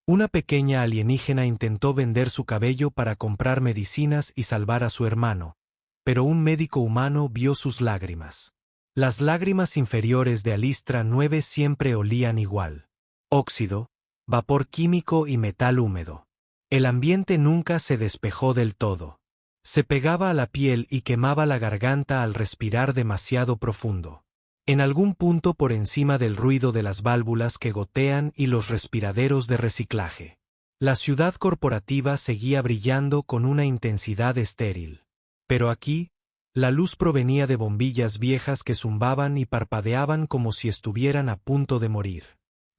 Una pequeña alienígena intentó vender su cabello para comprar medicinas y salvar a su hermano, pero un médico humano vio sus lágrimas. Las lágrimas inferiores de Alistra 9 siempre olían igual. Óxido, vapor químico y metal húmedo. El ambiente nunca se despejó del todo. Se pegaba a la piel y quemaba la garganta al respirar demasiado profundo. En algún punto por encima del ruido de las válvulas que gotean y los respiraderos de reciclaje. La ciudad corporativa seguía brillando con una intensidad estéril. Pero aquí, la luz provenía de bombillas viejas que zumbaban y parpadeaban como si estuvieran a punto de morir.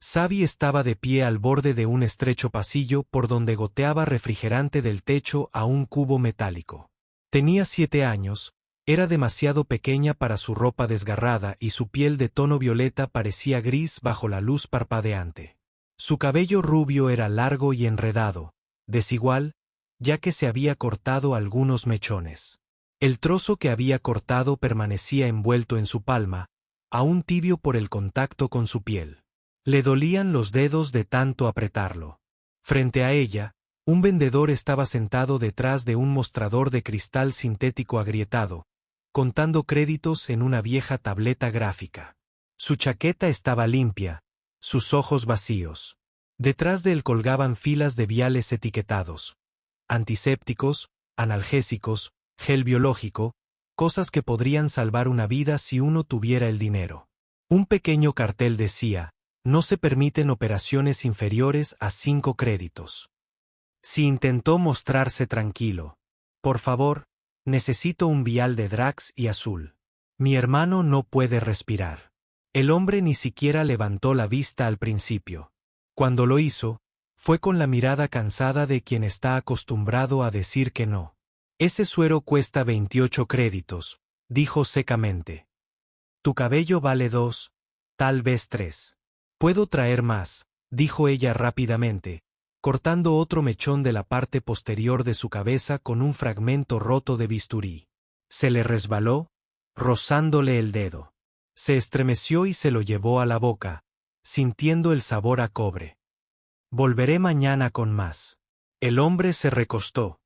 Xavi estaba de pie al borde de un estrecho pasillo por donde goteaba refrigerante del techo a un cubo metálico. Tenía 7 años, era demasiado pequeña para su ropa desgarrada y su piel de tono violeta parecía gris bajo la luz parpadeante. Su cabello rubio era largo y enredado, desigual, ya que se había cortado algunos mechones. El trozo que había cortado permanecía envuelto en su palma, aún tibio por el contacto con su piel. Le dolían los dedos de tanto apretarlo. Frente a ella, un vendedor estaba sentado detrás de un mostrador de cristal sintético agrietado, contando créditos en una vieja tableta gráfica. Su chaqueta estaba limpia, sus ojos vacíos. Detrás de él colgaban filas de viales etiquetados. Antisépticos, analgésicos, gel biológico, cosas que podrían salvar una vida si uno tuviera el dinero. Un pequeño cartel decía: no se permiten operaciones inferiores a 5 créditos. Si intentó mostrarse tranquilo. Por favor, necesito un vial de Drax y azul. Mi hermano no puede respirar. El hombre ni siquiera levantó la vista al principio. Cuando lo hizo, fue con la mirada cansada de quien está acostumbrado a decir que no. Ese suero cuesta 28 créditos, dijo secamente. Tu cabello vale 2, tal vez 3. Puedo traer más, dijo ella rápidamente, cortando otro mechón de la parte posterior de su cabeza con un fragmento roto de bisturí. Se le resbaló, rozándole el dedo. Se estremeció y se lo llevó a la boca, sintiendo el sabor a cobre. Volveré mañana con más. El hombre se recostó.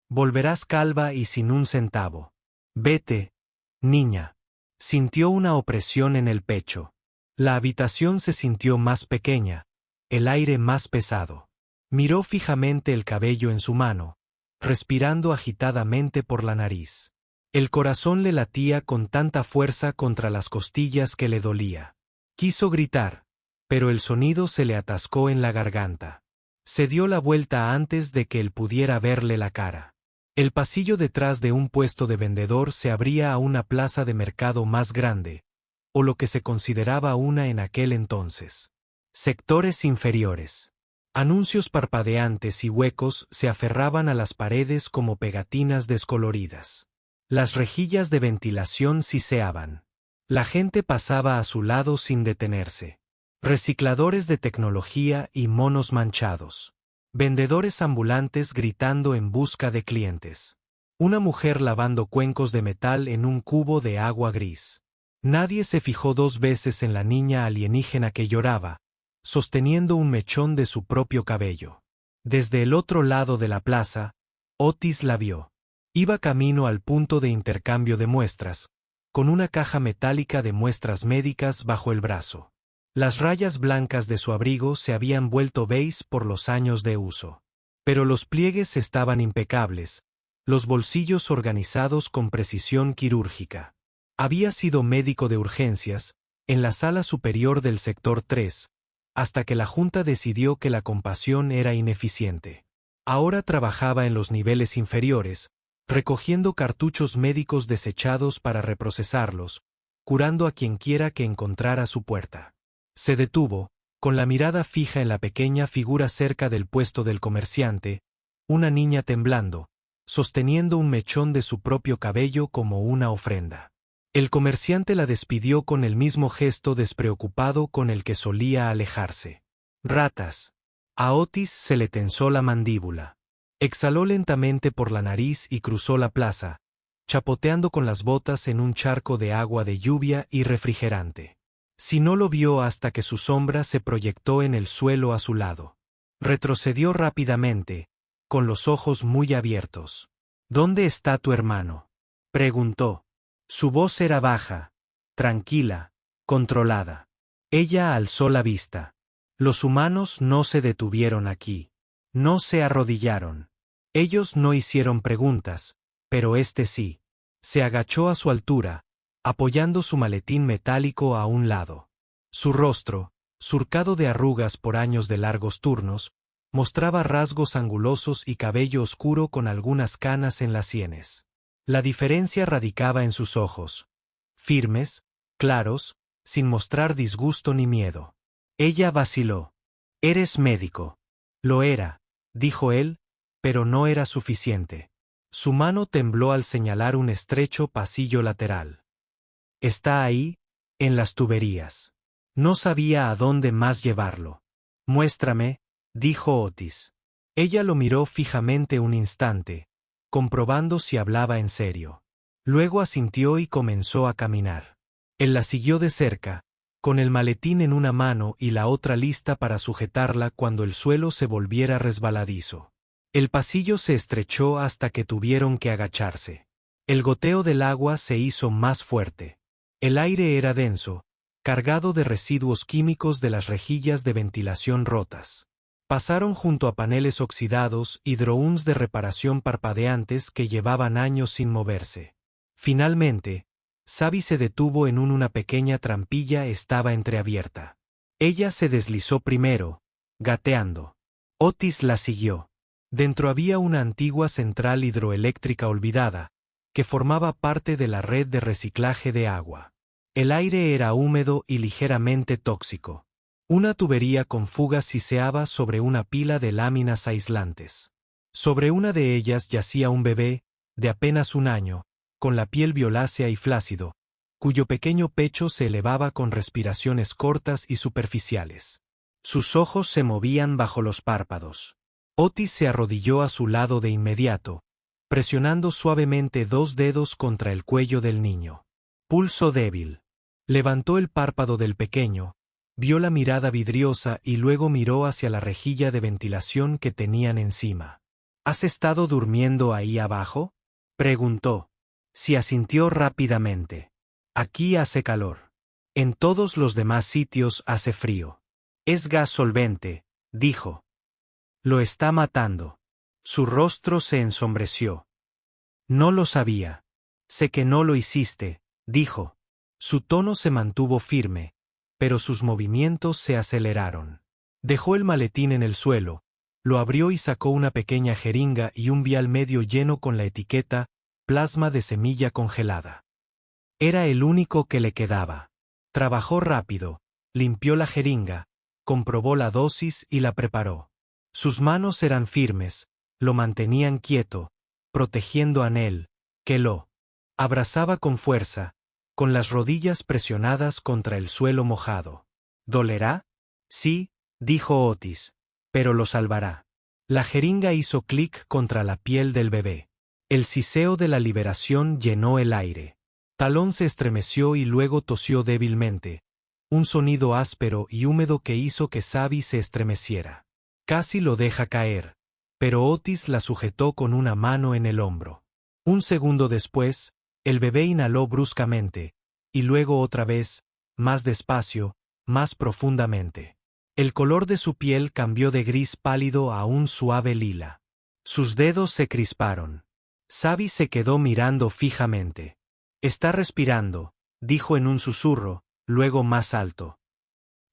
Volverás calva y sin un centavo. Vete, niña. Sintió una opresión en el pecho. La habitación se sintió más pequeña, el aire más pesado. Miró fijamente el cabello en su mano, respirando agitadamente por la nariz. El corazón le latía con tanta fuerza contra las costillas que le dolía. Quiso gritar, pero el sonido se le atascó en la garganta. Se dio la vuelta antes de que él pudiera verle la cara. El pasillo detrás de un puesto de vendedor se abría a una plaza de mercado más grande, o lo que se consideraba una en aquel entonces. Sectores inferiores. Anuncios parpadeantes y huecos se aferraban a las paredes como pegatinas descoloridas. Las rejillas de ventilación siseaban. La gente pasaba a su lado sin detenerse. Recicladores de tecnología y monos manchados. Vendedores ambulantes gritando en busca de clientes. Una mujer lavando cuencos de metal en un cubo de agua gris. Nadie se fijó 2 veces en la niña alienígena que lloraba, sosteniendo un mechón de su propio cabello. Desde el otro lado de la plaza, Otis la vio. Iba camino al punto de intercambio de muestras, con una caja metálica de muestras médicas bajo el brazo. Las rayas blancas de su abrigo se habían vuelto beige por los años de uso. Pero los pliegues estaban impecables, los bolsillos organizados con precisión quirúrgica. Había sido médico de urgencias, en la sala superior del sector 3, hasta que la Junta decidió que la compasión era ineficiente. Ahora trabajaba en los niveles inferiores, recogiendo cartuchos médicos desechados para reprocesarlos, curando a quienquiera que encontrara su puerta. Se detuvo, con la mirada fija en la pequeña figura cerca del puesto del comerciante, una niña temblando, sosteniendo un mechón de su propio cabello como una ofrenda. El comerciante la despidió con el mismo gesto despreocupado con el que solía alejarse. Ratas. A Otis se le tensó la mandíbula. Exhaló lentamente por la nariz y cruzó la plaza, chapoteando con las botas en un charco de agua de lluvia y refrigerante. Si no lo vio hasta que su sombra se proyectó en el suelo a su lado. Retrocedió rápidamente, con los ojos muy abiertos. ¿Dónde está tu hermano?, preguntó. Su voz era baja, tranquila, controlada. Ella alzó la vista. Los humanos no se detuvieron aquí. No se arrodillaron. Ellos no hicieron preguntas, pero este sí. Se agachó a su altura, apoyando su maletín metálico a un lado. Su rostro, surcado de arrugas por años de largos turnos, mostraba rasgos angulosos y cabello oscuro con algunas canas en las sienes. La diferencia radicaba en sus ojos. Firmes, claros, sin mostrar disgusto ni miedo. Ella vaciló. «Eres médico». Lo era, dijo él, pero no era suficiente. Su mano tembló al señalar un estrecho pasillo lateral. «Está ahí, en las tuberías». No sabía a dónde más llevarlo. «Muéstrame», dijo Otis. Ella lo miró fijamente un instante, comprobando si hablaba en serio. Luego asintió y comenzó a caminar. Él la siguió de cerca, con el maletín en una mano y la otra lista para sujetarla cuando el suelo se volviera resbaladizo. El pasillo se estrechó hasta que tuvieron que agacharse. El goteo del agua se hizo más fuerte. El aire era denso, cargado de residuos químicos de las rejillas de ventilación rotas. Pasaron junto a paneles oxidados y drones de reparación parpadeantes que llevaban años sin moverse. Finalmente, Sabi se detuvo en una pequeña trampilla estaba entreabierta. Ella se deslizó primero, gateando. Otis la siguió. Dentro había una antigua central hidroeléctrica olvidada, que formaba parte de la red de reciclaje de agua. El aire era húmedo y ligeramente tóxico. Una tubería con fugas siseaba sobre una pila de láminas aislantes. Sobre una de ellas yacía un bebé, de apenas un año, con la piel violácea y flácido, cuyo pequeño pecho se elevaba con respiraciones cortas y superficiales. Sus ojos se movían bajo los párpados. Otis se arrodilló a su lado de inmediato, presionando suavemente 2 dedos contra el cuello del niño. Pulso débil. Levantó el párpado del pequeño, vio la mirada vidriosa y luego miró hacia la rejilla de ventilación que tenían encima. ¿Has estado durmiendo ahí abajo?, preguntó. Sí, asintió rápidamente. Aquí hace calor. En todos los demás sitios hace frío. Es gas solvente, dijo. Lo está matando. Su rostro se ensombreció. No lo sabía. Sé que no lo hiciste, dijo. Su tono se mantuvo firme, pero sus movimientos se aceleraron. Dejó el maletín en el suelo, lo abrió y sacó una pequeña jeringa y un vial medio lleno con la etiqueta «plasma de semilla congelada». Era el único que le quedaba. Trabajó rápido, limpió la jeringa, comprobó la dosis y la preparó. Sus manos eran firmes, lo mantenían quieto, protegiendo a Nell, que lo abrazaba con fuerza, con las rodillas presionadas contra el suelo mojado. ¿Dolerá? Sí, dijo Otis, pero lo salvará. La jeringa hizo clic contra la piel del bebé. El siseo de la liberación llenó el aire. Talón se estremeció y luego tosió débilmente, un sonido áspero y húmedo que hizo que Sabi se estremeciera. Casi lo deja caer, pero Otis la sujetó con una mano en el hombro. Un segundo después, el bebé inhaló bruscamente, y luego otra vez, más despacio, más profundamente. El color de su piel cambió de gris pálido a un suave lila. Sus dedos se crisparon. Sabi se quedó mirando fijamente. Está respirando, dijo en un susurro, luego más alto.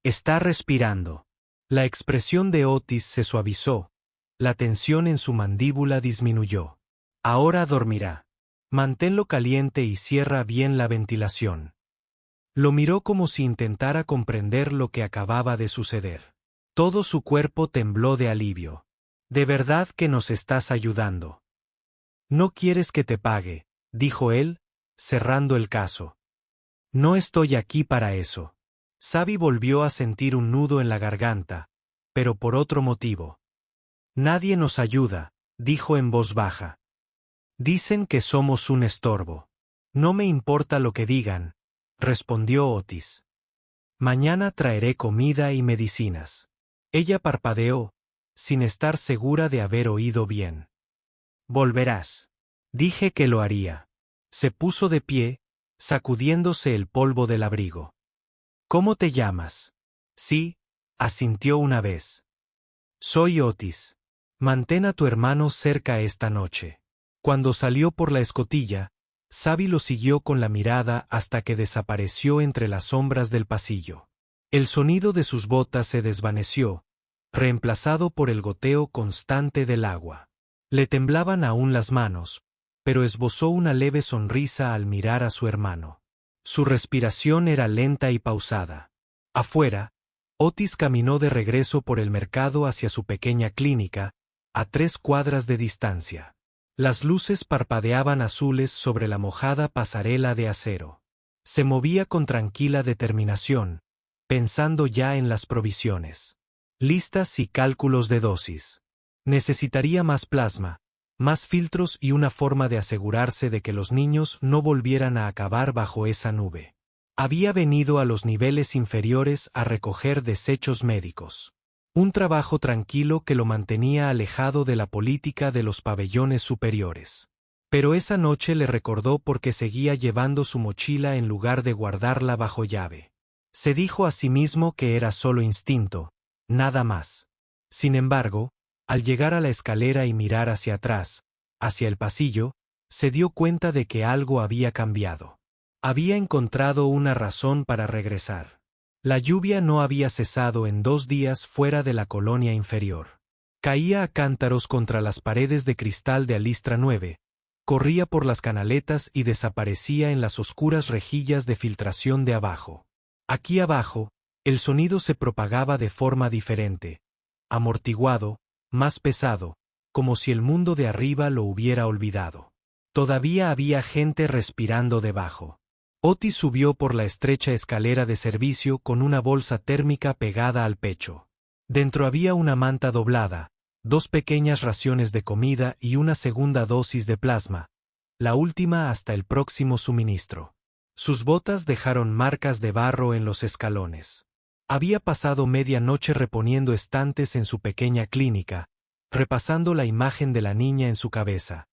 Está respirando. La expresión de Otis se suavizó, la tensión en su mandíbula disminuyó. Ahora dormirá. Manténlo caliente y cierra bien la ventilación. Lo miró como si intentara comprender lo que acababa de suceder. Todo su cuerpo tembló de alivio. «De verdad que nos estás ayudando». «No quieres que te pague», dijo él, cerrando el caso. «No estoy aquí para eso». Sabi volvió a sentir un nudo en la garganta, pero por otro motivo. «Nadie nos ayuda», dijo en voz baja. «Dicen que somos un estorbo». «No me importa lo que digan», respondió Otis. «Mañana traeré comida y medicinas». Ella parpadeó, sin estar segura de haber oído bien. Volverás. Dije que lo haría. Se puso de pie, sacudiéndose el polvo del abrigo. ¿Cómo te llamas? Sí, asintió una vez. Soy Otis. Mantén a tu hermano cerca esta noche. Cuando salió por la escotilla, Sabi lo siguió con la mirada hasta que desapareció entre las sombras del pasillo. El sonido de sus botas se desvaneció, reemplazado por el goteo constante del agua. Le temblaban aún las manos, pero esbozó una leve sonrisa al mirar a su hermano. Su respiración era lenta y pausada. Afuera, Otis caminó de regreso por el mercado hacia su pequeña clínica, a 3 cuadras de distancia. Las luces parpadeaban azules sobre la mojada pasarela de acero. Se movía con tranquila determinación, pensando ya en las provisiones. Listas y cálculos de dosis. Necesitaría más plasma, más filtros y una forma de asegurarse de que los niños no volvieran a acabar bajo esa nube. Había venido a los niveles inferiores a recoger desechos médicos. Un trabajo tranquilo que lo mantenía alejado de la política de los pabellones superiores. Pero esa noche le recordó por qué seguía llevando su mochila en lugar de guardarla bajo llave. Se dijo a sí mismo que era solo instinto, nada más. Sin embargo, al llegar a la escalera y mirar hacia atrás, hacia el pasillo, se dio cuenta de que algo había cambiado. Había encontrado una razón para regresar. La lluvia no había cesado en 2 días fuera de la colonia inferior. Caía a cántaros contra las paredes de cristal de Alistra 9, corría por las canaletas y desaparecía en las oscuras rejillas de filtración de abajo. Aquí abajo, el sonido se propagaba de forma diferente, amortiguado, más pesado, como si el mundo de arriba lo hubiera olvidado. Todavía había gente respirando debajo. Otis subió por la estrecha escalera de servicio con una bolsa térmica pegada al pecho. Dentro había una manta doblada, 2 pequeñas raciones de comida y una segunda dosis de plasma, la última hasta el próximo suministro. Sus botas dejaron marcas de barro en los escalones. Había pasado media noche reponiendo estantes en su pequeña clínica, repasando la imagen de la niña en su cabeza.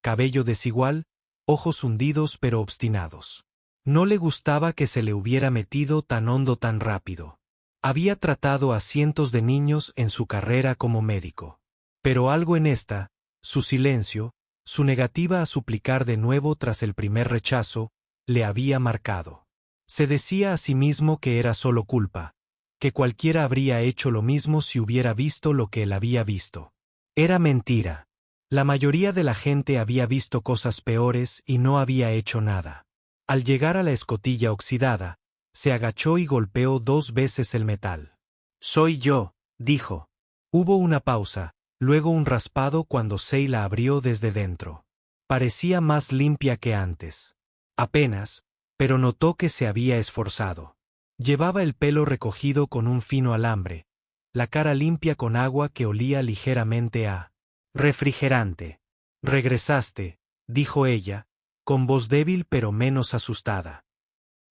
Cabello desigual, ojos hundidos pero obstinados. No le gustaba que se le hubiera metido tan hondo tan rápido. Había tratado a cientos de niños en su carrera como médico. Pero algo en esta, su silencio, su negativa a suplicar de nuevo tras el primer rechazo, le había marcado. Se decía a sí mismo que era solo culpa, que cualquiera habría hecho lo mismo si hubiera visto lo que él había visto. Era mentira. La mayoría de la gente había visto cosas peores y no había hecho nada. Al llegar a la escotilla oxidada, se agachó y golpeó 2 veces el metal. «Soy yo», dijo. Hubo una pausa, luego un raspado cuando Sei la abrió desde dentro. Parecía más limpia que antes. Apenas, pero notó que se había esforzado. Llevaba el pelo recogido con un fino alambre, la cara limpia con agua que olía ligeramente a refrigerante. «Regresaste», dijo ella, con voz débil pero menos asustada.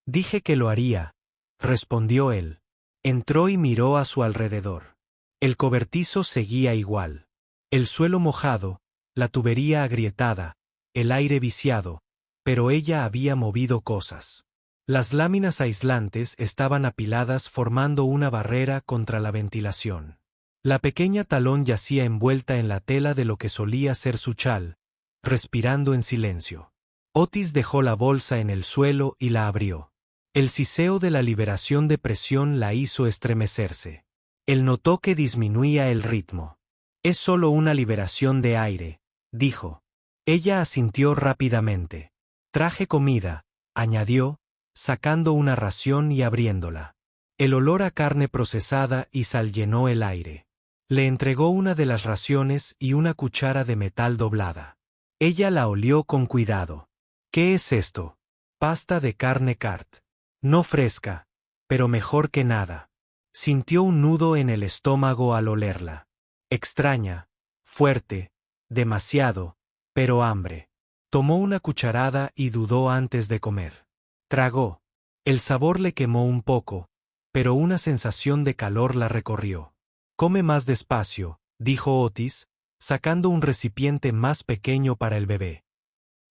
«Dije que lo haría», respondió él. Entró y miró a su alrededor. El cobertizo seguía igual. El suelo mojado, la tubería agrietada, el aire viciado, pero ella había movido cosas. Las láminas aislantes estaban apiladas formando una barrera contra la ventilación. La pequeña Talón yacía envuelta en la tela de lo que solía ser su chal, respirando en silencio. Otis dejó la bolsa en el suelo y la abrió. El siseo de la liberación de presión la hizo estremecerse. Él notó que disminuía el ritmo. «Es solo una liberación de aire», dijo. Ella asintió rápidamente. «Traje comida», añadió, sacando una ración y abriéndola. El olor a carne procesada y sal llenó el aire. Le entregó una de las raciones y una cuchara de metal doblada. Ella la olió con cuidado. «¿Qué es esto?» «Pasta de carne cart. No fresca, pero mejor que nada». Sintió un nudo en el estómago al olerla. Extraña, fuerte, demasiado, pero hambre. Tomó una cucharada y dudó antes de comer. Tragó. El sabor le quemó un poco, pero una sensación de calor la recorrió. «Come más despacio», dijo Otis, sacando un recipiente más pequeño para el bebé.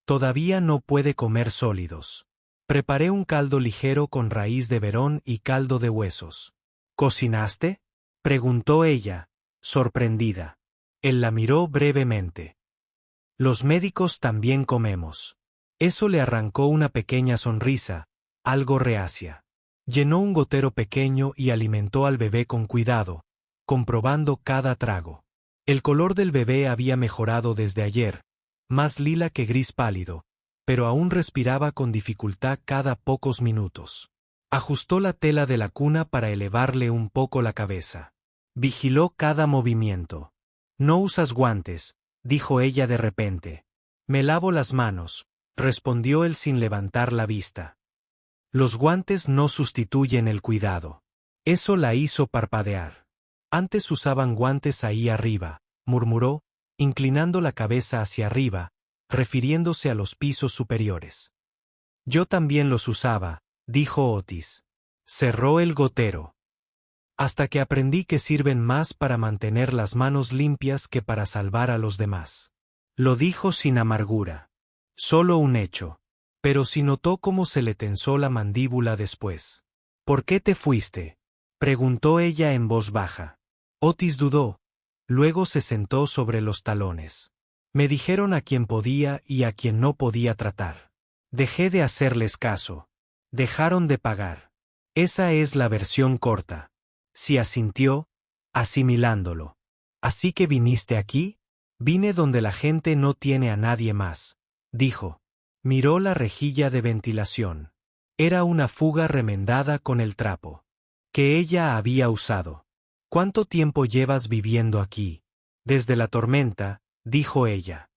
Todavía no puede comer sólidos. Preparé un caldo ligero con raíz de verón y caldo de huesos. ¿Cocinaste?, preguntó ella, sorprendida. Él la miró brevemente. Los médicos también comemos. Eso le arrancó una pequeña sonrisa, algo reacia. Llenó un gotero pequeño y alimentó al bebé con cuidado, comprobando cada trago. El color del bebé había mejorado desde ayer, más lila que gris pálido, pero aún respiraba con dificultad cada pocos minutos. Ajustó la tela de la cuna para elevarle un poco la cabeza. Vigiló cada movimiento. «No usas guantes», dijo ella de repente. «Me lavo las manos», respondió él sin levantar la vista. Los guantes no sustituyen el cuidado. Eso la hizo parpadear. Antes usaban guantes ahí arriba, murmuró, inclinando la cabeza hacia arriba, refiriéndose a los pisos superiores. Yo también los usaba, dijo Otis. Cerró el gotero. Hasta que aprendí que sirven más para mantener las manos limpias que para salvar a los demás. Lo dijo sin amargura. Solo un hecho. Pero sí notó cómo se le tensó la mandíbula después. ¿Por qué te fuiste?, preguntó ella en voz baja. Otis dudó. Luego se sentó sobre los talones. Me dijeron a quién podía y a quién no podía tratar. Dejé de hacerles caso. Dejaron de pagar. Esa es la versión corta. Sí, asintió, asimilándolo. ¿Así que viniste aquí? Vine donde la gente no tiene a nadie más, dijo. Miró la rejilla de ventilación. Era una fuga remendada con el trapo que ella había usado. ¿Cuánto tiempo llevas viviendo aquí? Desde la tormenta, dijo ella.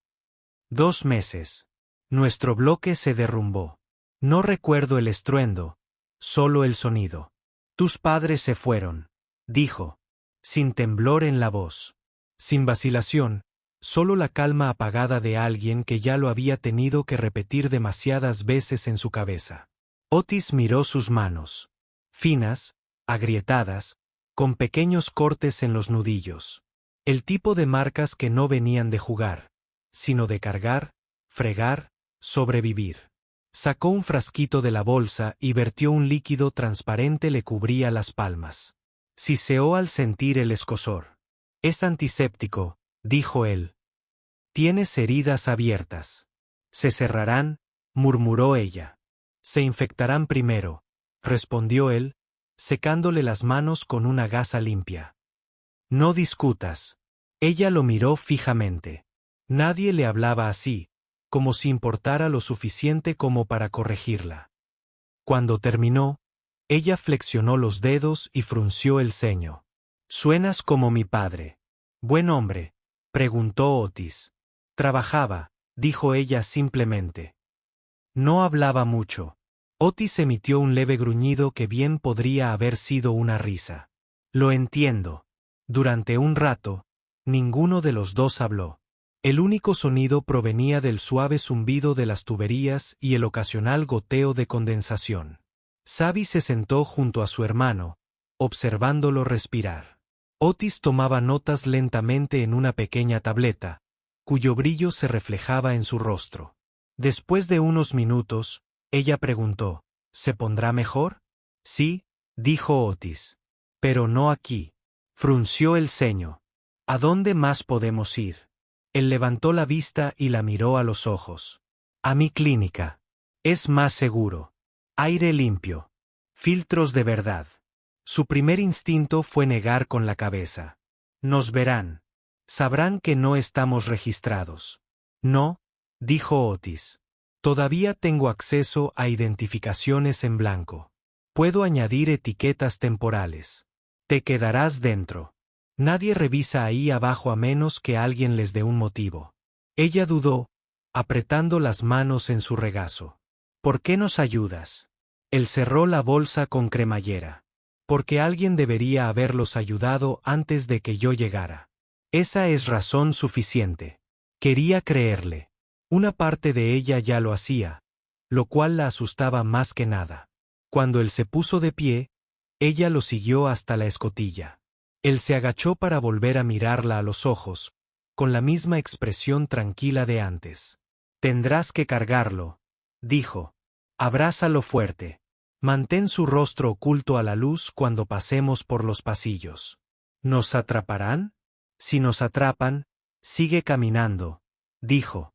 2 meses. Nuestro bloque se derrumbó. No recuerdo el estruendo, solo el sonido. Tus padres se fueron, dijo, sin temblor en la voz. Sin vacilación, solo la calma apagada de alguien que ya lo había tenido que repetir demasiadas veces en su cabeza. Otis miró sus manos. Finas, agrietadas, con pequeños cortes en los nudillos. El tipo de marcas que no venían de jugar, sino de cargar, fregar, sobrevivir. Sacó un frasquito de la bolsa y vertió un líquido transparente le cubría las palmas. Siseó al sentir el escozor. Es antiséptico, dijo él. Tienes heridas abiertas. Se cerrarán, murmuró ella. Se infectarán primero, respondió él, secándole las manos con una gasa limpia. No discutas. Ella lo miró fijamente. Nadie le hablaba así, como si importara lo suficiente como para corregirla. Cuando terminó, ella flexionó los dedos y frunció el ceño. Suenas como mi padre. Buen hombre, preguntó Otis. Trabajaba, dijo ella simplemente. No hablaba mucho. Otis emitió un leve gruñido que bien podría haber sido una risa. Lo entiendo. Durante un rato, ninguno de los dos habló. El único sonido provenía del suave zumbido de las tuberías y el ocasional goteo de condensación. Sabi se sentó junto a su hermano, observándolo respirar. Otis tomaba notas lentamente en una pequeña tableta, cuyo brillo se reflejaba en su rostro. Después de unos minutos, ella preguntó, ¿se pondrá mejor? Sí, dijo Otis. Pero no aquí. Frunció el ceño. ¿A dónde más podemos ir? Él levantó la vista y la miró a los ojos. A mi clínica. Es más seguro. Aire limpio. Filtros de verdad. Su primer instinto fue negar con la cabeza. Nos verán. Sabrán que no estamos registrados. No, dijo Otis. Todavía tengo acceso a identificaciones en blanco. Puedo añadir etiquetas temporales. Te quedarás dentro. Nadie revisa ahí abajo a menos que alguien les dé un motivo. Ella dudó, apretando las manos en su regazo. ¿Por qué nos ayudas? Él cerró la bolsa con cremallera. Porque alguien debería haberlos ayudado antes de que yo llegara. Esa es razón suficiente. Quería creerle. Una parte de ella ya lo hacía, lo cual la asustaba más que nada. Cuando él se puso de pie, ella lo siguió hasta la escotilla. Él se agachó para volver a mirarla a los ojos, con la misma expresión tranquila de antes. «Tendrás que cargarlo», dijo. «Abrázalo fuerte. Mantén su rostro oculto a la luz cuando pasemos por los pasillos. ¿Nos atraparán? Si nos atrapan, sigue caminando», dijo.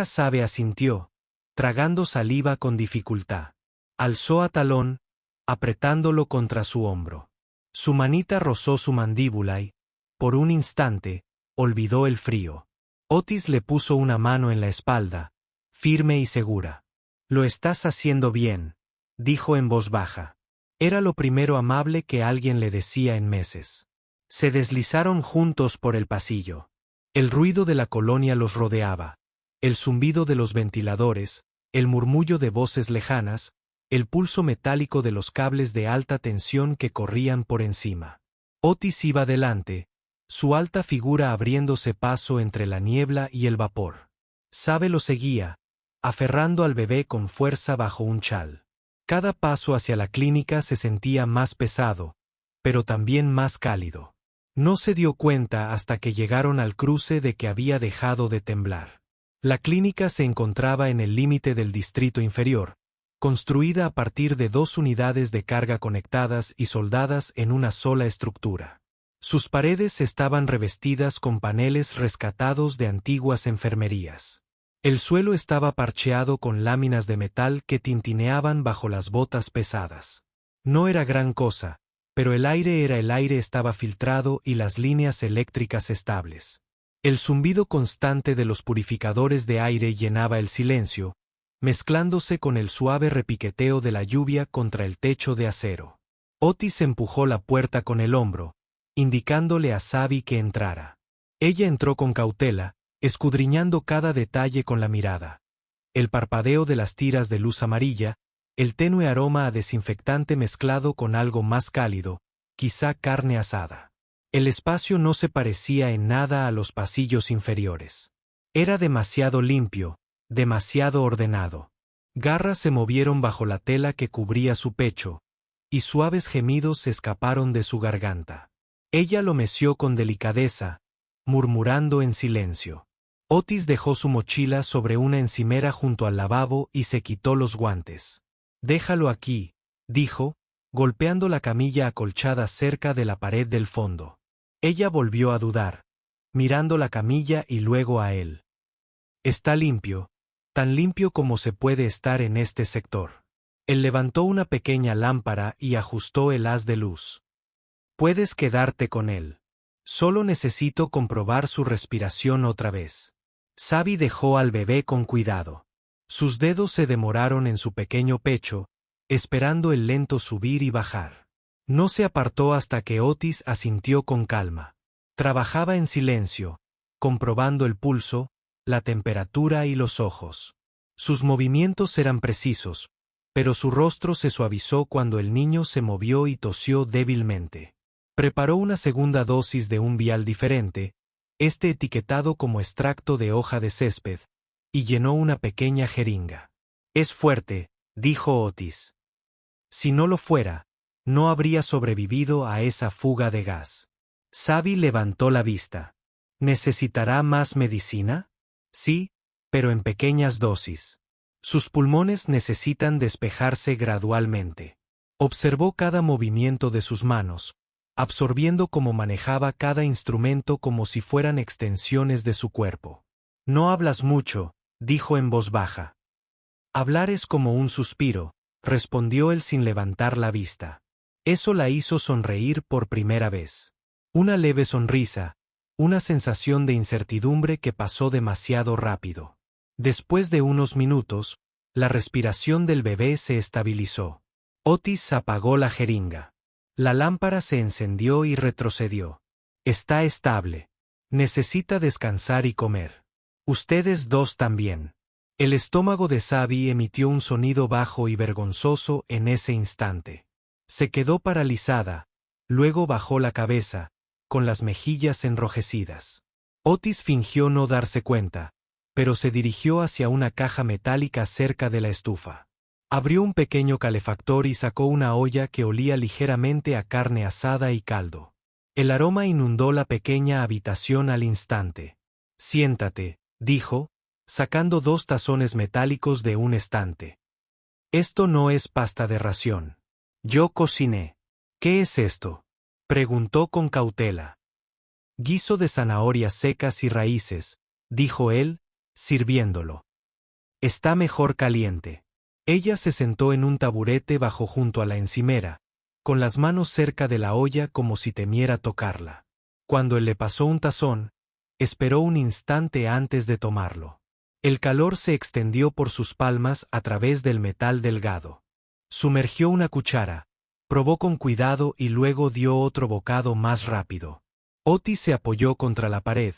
Sabe asintió, tragando saliva con dificultad. Alzó a Talón, apretándolo contra su hombro. Su manita rozó su mandíbula y, por un instante, olvidó el frío. Otis le puso una mano en la espalda, firme y segura. «Lo estás haciendo bien», dijo en voz baja. Era lo primero amable que alguien le decía en meses. Se deslizaron juntos por el pasillo. El ruido de la colonia los rodeaba, el zumbido de los ventiladores, el murmullo de voces lejanas, el pulso metálico de los cables de alta tensión que corrían por encima. Otis iba delante, su alta figura abriéndose paso entre la niebla y el vapor. Sabe lo seguía, aferrando al bebé con fuerza bajo un chal. Cada paso hacia la clínica se sentía más pesado, pero también más cálido. No se dio cuenta hasta que llegaron al cruce de que había dejado de temblar. La clínica se encontraba en el límite del distrito inferior, construida a partir de 2 unidades de carga conectadas y soldadas en una sola estructura. Sus paredes estaban revestidas con paneles rescatados de antiguas enfermerías. El suelo estaba parcheado con láminas de metal que tintineaban bajo las botas pesadas. No era gran cosa, pero el aire estaba filtrado y las líneas eléctricas estables. El zumbido constante de los purificadores de aire llenaba el silencio, mezclándose con el suave repiqueteo de la lluvia contra el techo de acero. Otis empujó la puerta con el hombro, indicándole a Sabi que entrara. Ella entró con cautela, escudriñando cada detalle con la mirada. El parpadeo de las tiras de luz amarilla, el tenue aroma a desinfectante mezclado con algo más cálido, quizá carne asada. El espacio no se parecía en nada a los pasillos inferiores. Era demasiado limpio, demasiado ordenado. Garras se movieron bajo la tela que cubría su pecho, y suaves gemidos se escaparon de su garganta. Ella lo meció con delicadeza, murmurando en silencio. Otis dejó su mochila sobre una encimera junto al lavabo y se quitó los guantes. «Déjalo aquí», dijo, golpeando la camilla acolchada cerca de la pared del fondo. Ella volvió a dudar, mirando la camilla y luego a él. «Está limpio, tan limpio como se puede estar en este sector». Él levantó una pequeña lámpara y ajustó el haz de luz. «Puedes quedarte con él. Solo necesito comprobar su respiración otra vez». Sabi dejó al bebé con cuidado. Sus dedos se demoraron en su pequeño pecho, esperando el lento subir y bajar. No se apartó hasta que Otis asintió con calma. Trabajaba en silencio, comprobando el pulso, la temperatura y los ojos. Sus movimientos eran precisos, pero su rostro se suavizó cuando el niño se movió y tosió débilmente. Preparó una segunda dosis de un vial diferente, etiquetado como extracto de hoja de césped, y llenó una pequeña jeringa. «Es fuerte», dijo Otis. «Si no lo fuera, no habría sobrevivido a esa fuga de gas». Sabi levantó la vista. «¿Necesitará más medicina?» «Sí, pero en pequeñas dosis. Sus pulmones necesitan despejarse gradualmente». Observó cada movimiento de sus manos, absorbiendo cómo manejaba cada instrumento como si fueran extensiones de su cuerpo. «No hablas mucho», dijo en voz baja. «Hablar es como un suspiro», respondió él sin levantar la vista. Eso la hizo sonreír por primera vez. Una leve sonrisa, una sensación de incertidumbre que pasó demasiado rápido. Después de unos minutos, la respiración del bebé se estabilizó. Otis apagó la jeringa. La lámpara se encendió y retrocedió. «Está estable. Necesita descansar y comer. Ustedes dos también». El estómago de Sabi emitió un sonido bajo y vergonzoso en ese instante. Se quedó paralizada, luego bajó la cabeza, con las mejillas enrojecidas. Otis fingió no darse cuenta, pero se dirigió hacia una caja metálica cerca de la estufa. Abrió un pequeño calefactor y sacó una olla que olía ligeramente a carne asada y caldo. El aroma inundó la pequeña habitación al instante. Siéntate, dijo, sacando 2 tazones metálicos de un estante. Esto no es pasta de ración. Yo cociné. ¿Qué es esto?, preguntó con cautela. Guiso de zanahorias secas y raíces, dijo él, sirviéndolo. Está mejor caliente. Ella se sentó en un taburete bajo junto a la encimera, con las manos cerca de la olla como si temiera tocarla. Cuando él le pasó un tazón, esperó un instante antes de tomarlo. El calor se extendió por sus palmas a través del metal delgado. Sumergió una cuchara, probó con cuidado y luego dio otro bocado más rápido. Otis se apoyó contra la pared,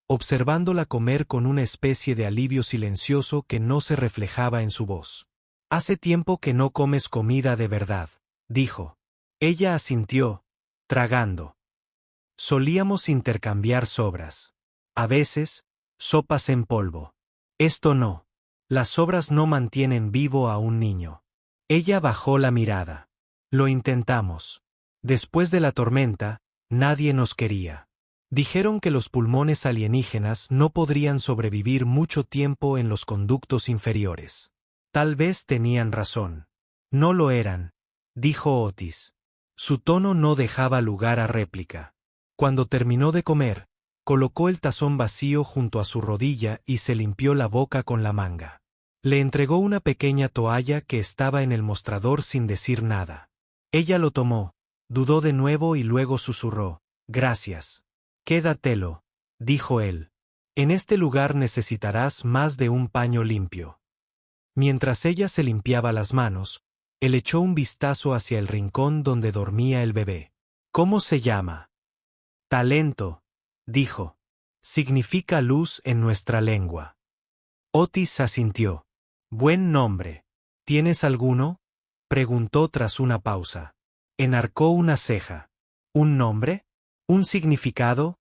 observándola comer con una especie de alivio silencioso que no se reflejaba en su voz. Hace tiempo que no comes comida de verdad, dijo. Ella asintió, tragando. Solíamos intercambiar sobras. A veces, sopas en polvo. Esto no. Las sobras no mantienen vivo a un niño. Ella bajó la mirada. Lo intentamos. Después de la tormenta, nadie nos quería. Dijeron que los pulmones alienígenas no podrían sobrevivir mucho tiempo en los conductos inferiores. Tal vez tenían razón. No lo eran, dijo Otis. Su tono no dejaba lugar a réplica. Cuando terminó de comer, colocó el tazón vacío junto a su rodilla y se limpió la boca con la manga. Le entregó una pequeña toalla que estaba en el mostrador sin decir nada. Ella lo tomó, dudó de nuevo y luego susurró, «Gracias». «Quédatelo», dijo él. «En este lugar necesitarás más de un paño limpio». Mientras ella se limpiaba las manos, él echó un vistazo hacia el rincón donde dormía el bebé. «¿Cómo se llama?» «Talento», dijo. «Significa luz en nuestra lengua». Otis asintió. «Buen nombre. ¿Tienes alguno?», preguntó tras una pausa. Enarcó una ceja. «¿Un nombre? ¿Un significado?»,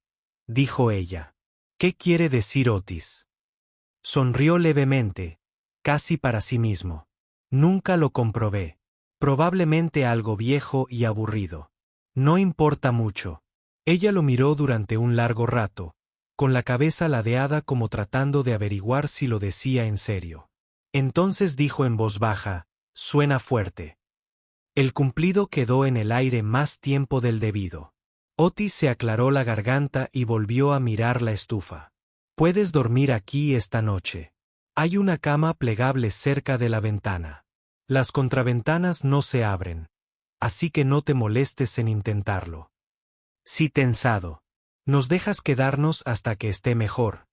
dijo ella. «¿Qué quiere decir Otis?». Sonrió levemente, casi para sí mismo. «Nunca lo comprobé. Probablemente algo viejo y aburrido. No importa mucho». Ella lo miró durante un largo rato, con la cabeza ladeada como tratando de averiguar si lo decía en serio. Entonces dijo en voz baja, «Suena fuerte». El cumplido quedó en el aire más tiempo del debido. Otis se aclaró la garganta y volvió a mirar la estufa. «Puedes dormir aquí esta noche. Hay una cama plegable cerca de la ventana. Las contraventanas no se abren, así que no te molestes en intentarlo». «Sí, tensado. Nos dejas quedarnos hasta que esté mejor»,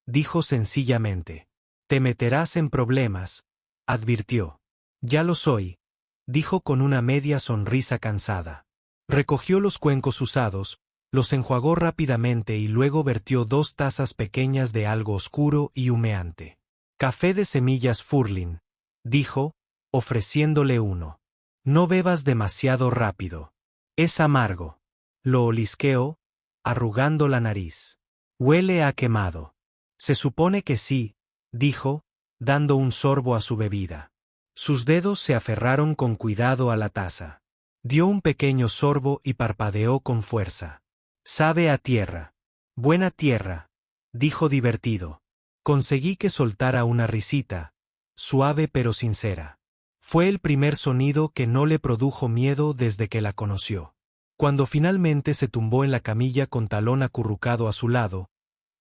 dijo sencillamente. «Te meterás en problemas», advirtió. «Ya lo soy», dijo con una media sonrisa cansada. Recogió los cuencos usados, los enjuagó rápidamente y luego vertió 2 tazas pequeñas de algo oscuro y humeante. «Café de semillas Furlin», dijo, ofreciéndole uno. «No bebas demasiado rápido. Es amargo». Lo olisqueó, arrugando la nariz. «Huele a quemado». «Se supone que sí», dijo, dando un sorbo a su bebida. Sus dedos se aferraron con cuidado a la taza. Dio un pequeño sorbo y parpadeó con fuerza. «Sabe a tierra». «Buena tierra», dijo divertido. Conseguí que soltara una risita, suave pero sincera. Fue el primer sonido que no le produjo miedo desde que la conoció. Cuando finalmente se tumbó en la camilla con Talón acurrucado a su lado,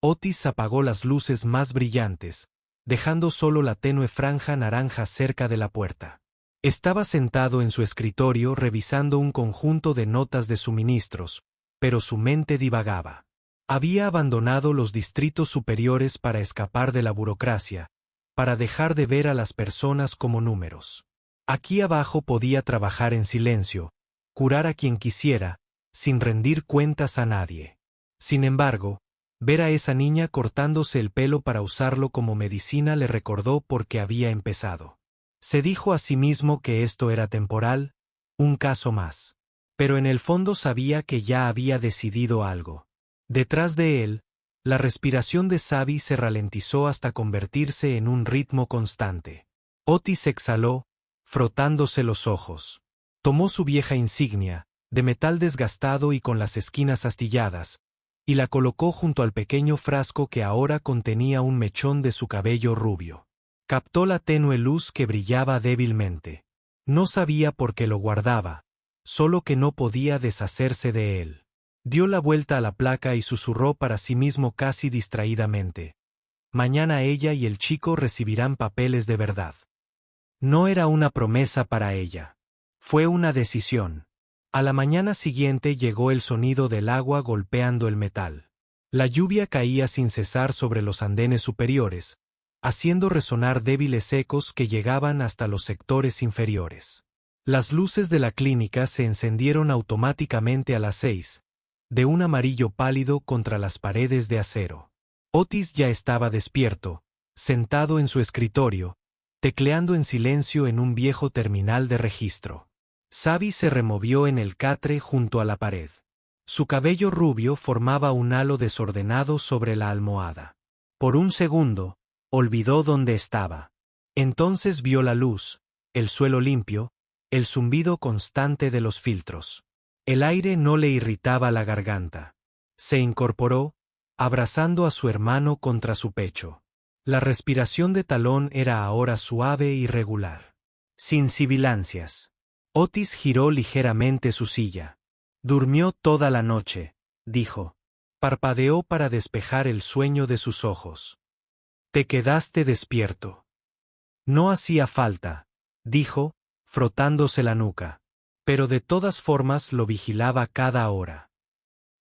Otis apagó las luces más brillantes, dejando solo la tenue franja naranja cerca de la puerta. Estaba sentado en su escritorio revisando un conjunto de notas de suministros, pero su mente divagaba. Había abandonado los distritos superiores para escapar de la burocracia, para dejar de ver a las personas como números. Aquí abajo podía trabajar en silencio, curar a quien quisiera, sin rendir cuentas a nadie. Sin embargo, ver a esa niña cortándose el pelo para usarlo como medicina le recordó por qué había empezado. Se dijo a sí mismo que esto era temporal, un caso más. Pero en el fondo sabía que ya había decidido algo. Detrás de él, la respiración de Sabi se ralentizó hasta convertirse en un ritmo constante. Otis exhaló, frotándose los ojos. Tomó su vieja insignia, de metal desgastado y con las esquinas astilladas, y la colocó junto al pequeño frasco que ahora contenía un mechón de su cabello rubio. Captó la tenue luz que brillaba débilmente. No sabía por qué lo guardaba, solo que no podía deshacerse de él. Dio la vuelta a la placa y susurró para sí mismo casi distraídamente. Mañana ella y el chico recibirán papeles de verdad. No era una promesa para ella. Fue una decisión. A la mañana siguiente llegó el sonido del agua golpeando el metal. La lluvia caía sin cesar sobre los andenes superiores, haciendo resonar débiles ecos que llegaban hasta los sectores inferiores. Las luces de la clínica se encendieron automáticamente a las 6, de un amarillo pálido contra las paredes de acero. Otis ya estaba despierto, sentado en su escritorio, tecleando en silencio en un viejo terminal de registro. Sabi se removió en el catre junto a la pared. Su cabello rubio formaba un halo desordenado sobre la almohada. Por un segundo, olvidó dónde estaba. Entonces vio la luz, el suelo limpio, el zumbido constante de los filtros. El aire no le irritaba la garganta. Se incorporó, abrazando a su hermano contra su pecho. La respiración de Talón era ahora suave y regular. Sin sibilancias. Otis giró ligeramente su silla. Durmió toda la noche, dijo. Parpadeó para despejar el sueño de sus ojos. Te quedaste despierto. No hacía falta, dijo, frotándose la nuca. Pero de todas formas lo vigilaba cada hora.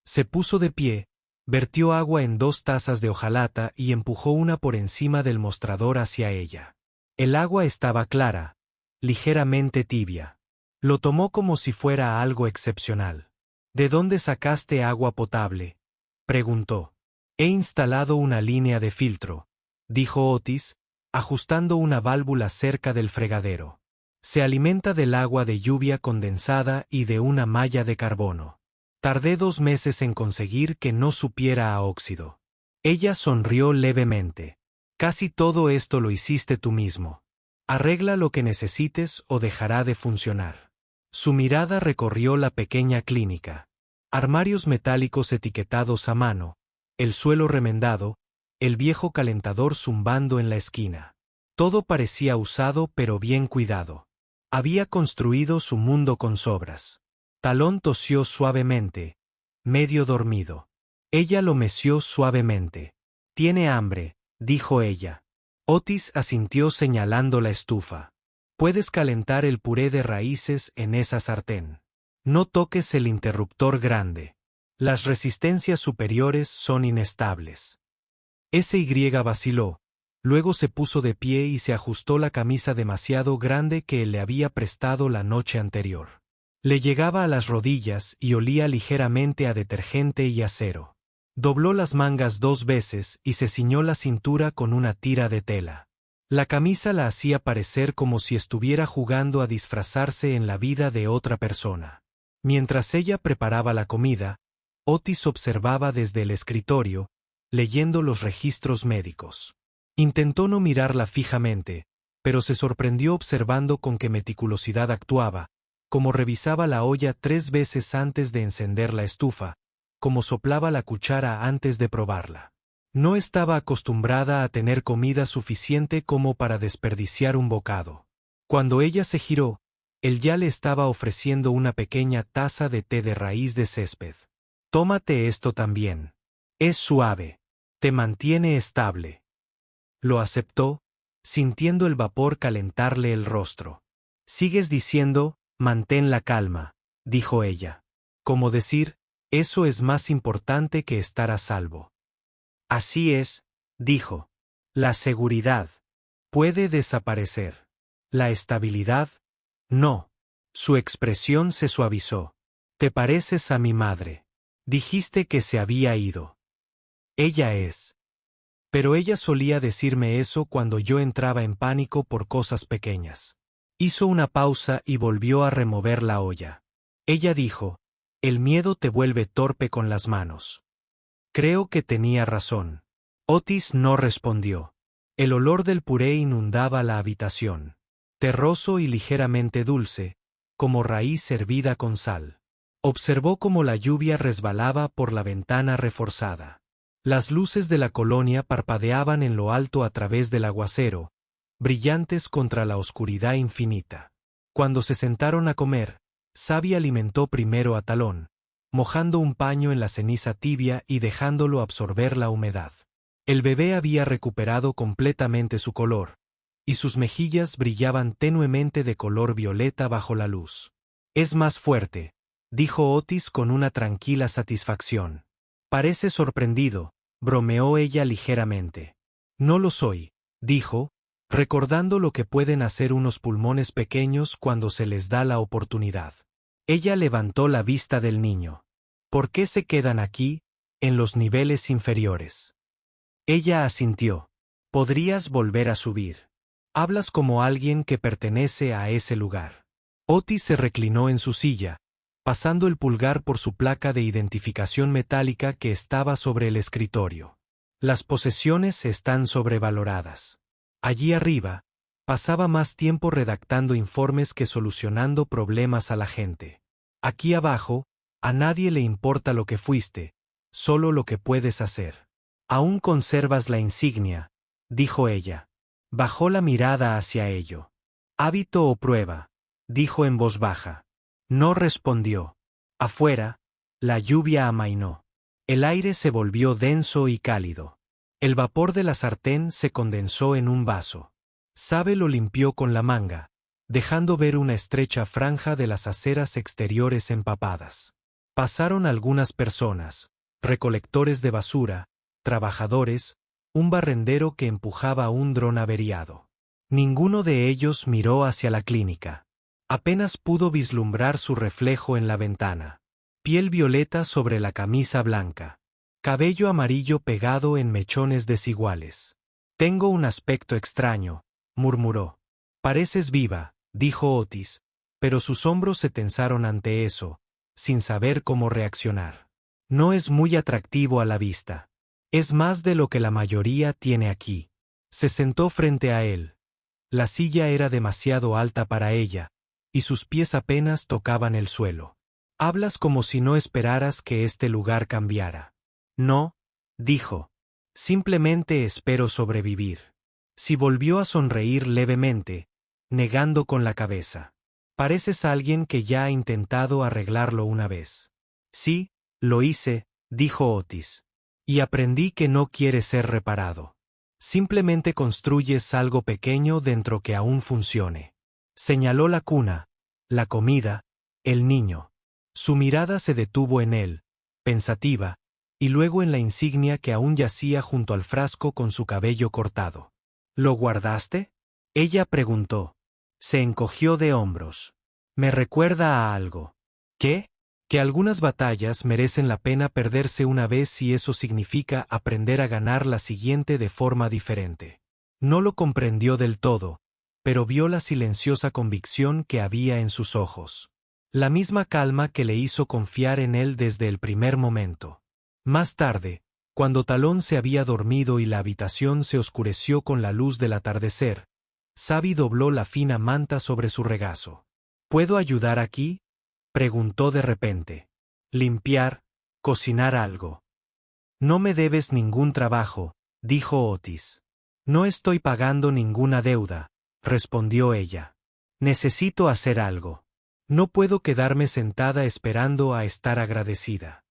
Se puso de pie, vertió agua en 2 tazas de hojalata y empujó una por encima del mostrador hacia ella. El agua estaba clara, ligeramente tibia. Lo tomó como si fuera algo excepcional. ¿De dónde sacaste agua potable?, preguntó. He instalado una línea de filtro, dijo Otis, ajustando una válvula cerca del fregadero. Se alimenta del agua de lluvia condensada y de una malla de carbono. Tardé 2 meses en conseguir que no supiera a óxido. Ella sonrió levemente. Casi todo esto lo hiciste tú mismo. Arregla lo que necesites o dejará de funcionar. Su mirada recorrió la pequeña clínica. Armarios metálicos etiquetados a mano, el suelo remendado, el viejo calentador zumbando en la esquina. Todo parecía usado pero bien cuidado. Había construido su mundo con sobras. Talón tosió suavemente, medio dormido. Ella lo meció suavemente. Tiene hambre, dijo ella. Otis asintió señalando la estufa. Puedes calentar el puré de raíces en esa sartén. No toques el interruptor grande. Las resistencias superiores son inestables. SY vaciló, luego se puso de pie y se ajustó la camisa demasiado grande que él le había prestado la noche anterior. Le llegaba a las rodillas y olía ligeramente a detergente y acero. Dobló las mangas 2 veces y se ciñó la cintura con una tira de tela. La camisa la hacía parecer como si estuviera jugando a disfrazarse en la vida de otra persona. Mientras ella preparaba la comida, Otis observaba desde el escritorio, leyendo los registros médicos. Intentó no mirarla fijamente, pero se sorprendió observando con qué meticulosidad actuaba, como revisaba la olla 3 veces antes de encender la estufa, como soplaba la cuchara antes de probarla. No estaba acostumbrada a tener comida suficiente como para desperdiciar un bocado. Cuando ella se giró, él ya le estaba ofreciendo una pequeña taza de té de raíz de césped. Tómate esto también. Es suave. Te mantiene estable. Lo aceptó, sintiendo el vapor calentarle el rostro. Sigues diciendo, mantén la calma, dijo ella. Como decir, eso es más importante que estar a salvo. Así es, dijo. La seguridad puede desaparecer. La estabilidad, no. Su expresión se suavizó. Te pareces a mi madre. Dijiste que se había ido. Ella es. Pero ella solía decirme eso cuando yo entraba en pánico por cosas pequeñas. Hizo una pausa y volvió a remover la olla. Ella dijo, el miedo te vuelve torpe con las manos. Creo que tenía razón. Otis no respondió. El olor del puré inundaba la habitación. Terroso y ligeramente dulce, como raíz hervida con sal. Observó cómo la lluvia resbalaba por la ventana reforzada. Las luces de la colonia parpadeaban en lo alto a través del aguacero, brillantes contra la oscuridad infinita. Cuando se sentaron a comer, Sabi alimentó primero a Talón, mojando un paño en la ceniza tibia y dejándolo absorber la humedad. El bebé había recuperado completamente su color, y sus mejillas brillaban tenuemente de color violeta bajo la luz. «Es más fuerte», dijo Otis con una tranquila satisfacción. «Parece sorprendido», bromeó ella ligeramente. «No lo soy», dijo, recordando lo que pueden hacer unos pulmones pequeños cuando se les da la oportunidad. Ella levantó la vista del niño. «¿Por qué se quedan aquí, en los niveles inferiores?» Ella asintió. «Podrías volver a subir. Hablas como alguien que pertenece a ese lugar». Otis se reclinó en su silla, pasando el pulgar por su placa de identificación metálica que estaba sobre el escritorio. «Las posesiones están sobrevaloradas. Allí arriba, pasaba más tiempo redactando informes que solucionando problemas a la gente. Aquí abajo, a nadie le importa lo que fuiste, solo lo que puedes hacer». «Aún conservas la insignia», dijo ella. Bajó la mirada hacia ello. «¿Hábito o prueba?», dijo en voz baja. No respondió. Afuera, la lluvia amainó. El aire se volvió denso y cálido. El vapor de la sartén se condensó en un vaso. Sabe lo limpió con la manga, dejando ver una estrecha franja de las aceras exteriores empapadas. Pasaron algunas personas, recolectores de basura, trabajadores, un barrendero que empujaba un dron averiado. Ninguno de ellos miró hacia la clínica. Apenas pudo vislumbrar su reflejo en la ventana. Piel violeta sobre la camisa blanca. Cabello amarillo pegado en mechones desiguales. «Tengo un aspecto extraño», murmuró. «Pareces viva», dijo Otis, pero sus hombros se tensaron ante eso, sin saber cómo reaccionar. «No es muy atractivo a la vista. Es más de lo que la mayoría tiene aquí». Se sentó frente a él. La silla era demasiado alta para ella, y sus pies apenas tocaban el suelo. «Hablas como si no esperaras que este lugar cambiara». «No», dijo. «Simplemente espero sobrevivir». Si volvió a sonreír levemente, negando con la cabeza. «Pareces alguien que ya ha intentado arreglarlo una vez». «Sí, lo hice», dijo Otis. «Y aprendí que no quiere ser reparado. Simplemente construyes algo pequeño dentro que aún funcione». Señaló la cuna, la comida, el niño. Su mirada se detuvo en él, pensativa, y luego en la insignia que aún yacía junto al frasco con su cabello cortado. «¿Lo guardaste?», ella preguntó. Se encogió de hombros. «Me recuerda a algo». «¿Qué?». «Que algunas batallas merecen la pena perderse una vez si eso significa aprender a ganar la siguiente de forma diferente». No lo comprendió del todo, pero vio la silenciosa convicción que había en sus ojos. La misma calma que le hizo confiar en él desde el primer momento. Más tarde, cuando Talón se había dormido y la habitación se oscureció con la luz del atardecer, Sabi dobló la fina manta sobre su regazo. «¿Puedo ayudar aquí?», preguntó de repente. «Limpiar, cocinar algo». «No me debes ningún trabajo», dijo Otis. «No estoy pagando ninguna deuda», respondió ella. «Necesito hacer algo. No puedo quedarme sentada esperando a estar agradecida».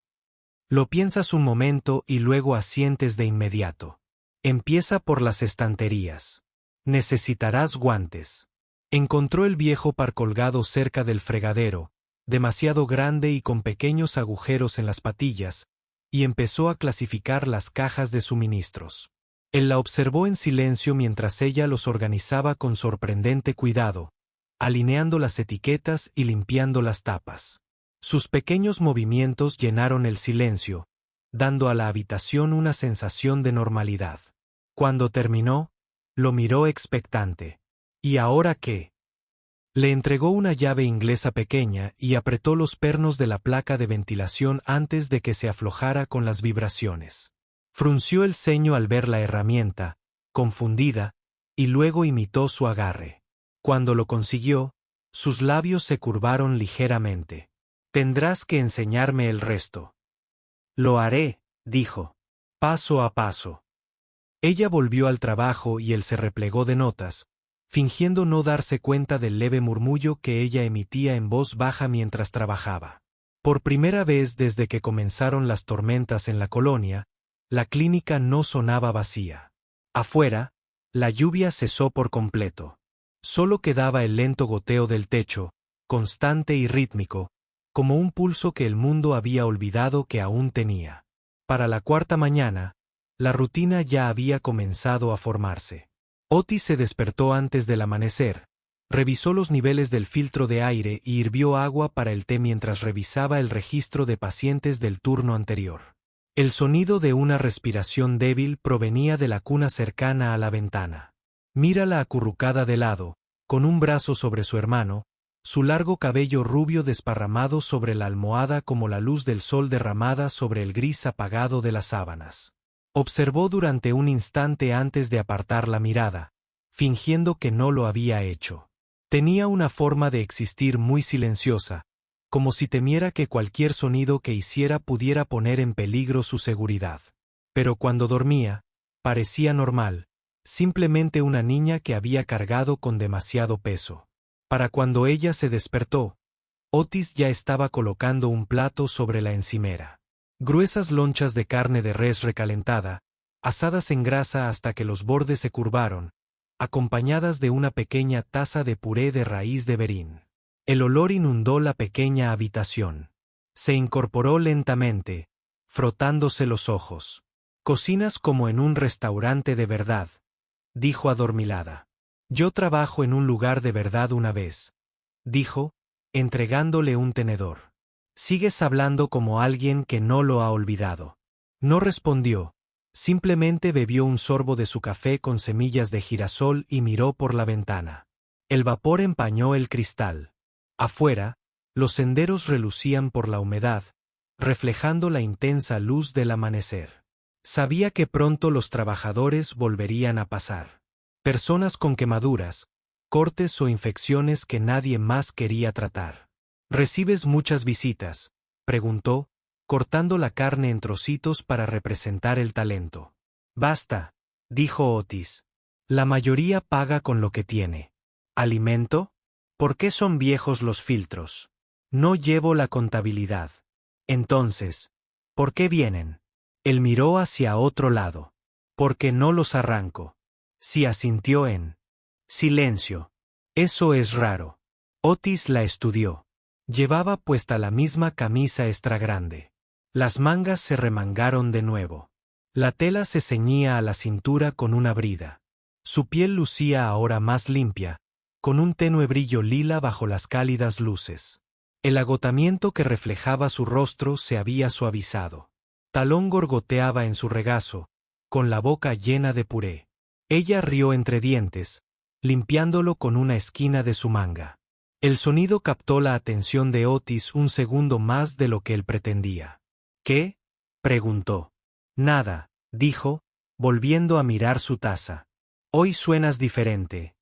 Lo piensas un momento y luego asientes de inmediato. «Empieza por las estanterías. Necesitarás guantes». Encontró el viejo par colgado cerca del fregadero, demasiado grande y con pequeños agujeros en las patillas, y empezó a clasificar las cajas de suministros. Él la observó en silencio mientras ella los organizaba con sorprendente cuidado, alineando las etiquetas y limpiando las tapas. Sus pequeños movimientos llenaron el silencio, dando a la habitación una sensación de normalidad. Cuando terminó, lo miró expectante. «¿Y ahora qué?». Le entregó una llave inglesa pequeña y apretó los pernos de la placa de ventilación antes de que se aflojara con las vibraciones. Frunció el ceño al ver la herramienta, confundida, y luego imitó su agarre. Cuando lo consiguió, sus labios se curvaron ligeramente. Tendrás que enseñarme el resto. Lo haré, dijo. Paso a paso. Ella volvió al trabajo y él se replegó de notas, fingiendo no darse cuenta del leve murmullo que ella emitía en voz baja mientras trabajaba. Por primera vez desde que comenzaron las tormentas en la colonia, la clínica no sonaba vacía. Afuera, la lluvia cesó por completo. Solo quedaba el lento goteo del techo, constante y rítmico, como un pulso que el mundo había olvidado que aún tenía. Para la cuarta mañana, la rutina ya había comenzado a formarse. Otis se despertó antes del amanecer, revisó los niveles del filtro de aire y hirvió agua para el té mientras revisaba el registro de pacientes del turno anterior. El sonido de una respiración débil provenía de la cuna cercana a la ventana. Mírala acurrucada de lado, con un brazo sobre su hermano, su largo cabello rubio desparramado sobre la almohada como la luz del sol derramada sobre el gris apagado de las sábanas. Observó durante un instante antes de apartar la mirada, fingiendo que no lo había hecho. Tenía una forma de existir muy silenciosa, como si temiera que cualquier sonido que hiciera pudiera poner en peligro su seguridad. Pero cuando dormía, parecía normal, simplemente una niña que había cargado con demasiado peso. Para cuando ella se despertó, Otis ya estaba colocando un plato sobre la encimera. Gruesas lonchas de carne de res recalentada, asadas en grasa hasta que los bordes se curvaron, acompañadas de una pequeña taza de puré de raíz de verín. El olor inundó la pequeña habitación. Se incorporó lentamente, frotándose los ojos. «Cocinas como en un restaurante de verdad», dijo adormilada. «Yo trabajo en un lugar de verdad una vez», dijo, entregándole un tenedor. «Sigues hablando como alguien que no lo ha olvidado». No respondió, simplemente bebió un sorbo de su café con semillas de girasol y miró por la ventana. El vapor empañó el cristal. Afuera, los senderos relucían por la humedad, reflejando la intensa luz del amanecer. Sabía que pronto los trabajadores volverían a pasar. Personas con quemaduras, cortes o infecciones que nadie más quería tratar. «¿Recibes muchas visitas?», preguntó, cortando la carne en trocitos para representar el talento. «Basta», dijo Otis. «La mayoría paga con lo que tiene». «¿Alimento? ¿Por qué son viejos los filtros? No llevo la contabilidad». «Entonces, ¿por qué vienen?». Él miró hacia otro lado. «Porque no los arranco». Sí, asintió en silencio. «Eso es raro». Otis la estudió. Llevaba puesta la misma camisa extra grande. Las mangas se remangaron de nuevo. La tela se ceñía a la cintura con una brida. Su piel lucía ahora más limpia, con un tenue brillo lila bajo las cálidas luces. El agotamiento que reflejaba su rostro se había suavizado. Talón gorgoteaba en su regazo, con la boca llena de puré. Ella rió entre dientes, limpiándolo con una esquina de su manga. El sonido captó la atención de Otis un segundo más de lo que él pretendía. «¿Qué?», preguntó. «Nada», dijo, volviendo a mirar su taza. «Hoy suenas diferente».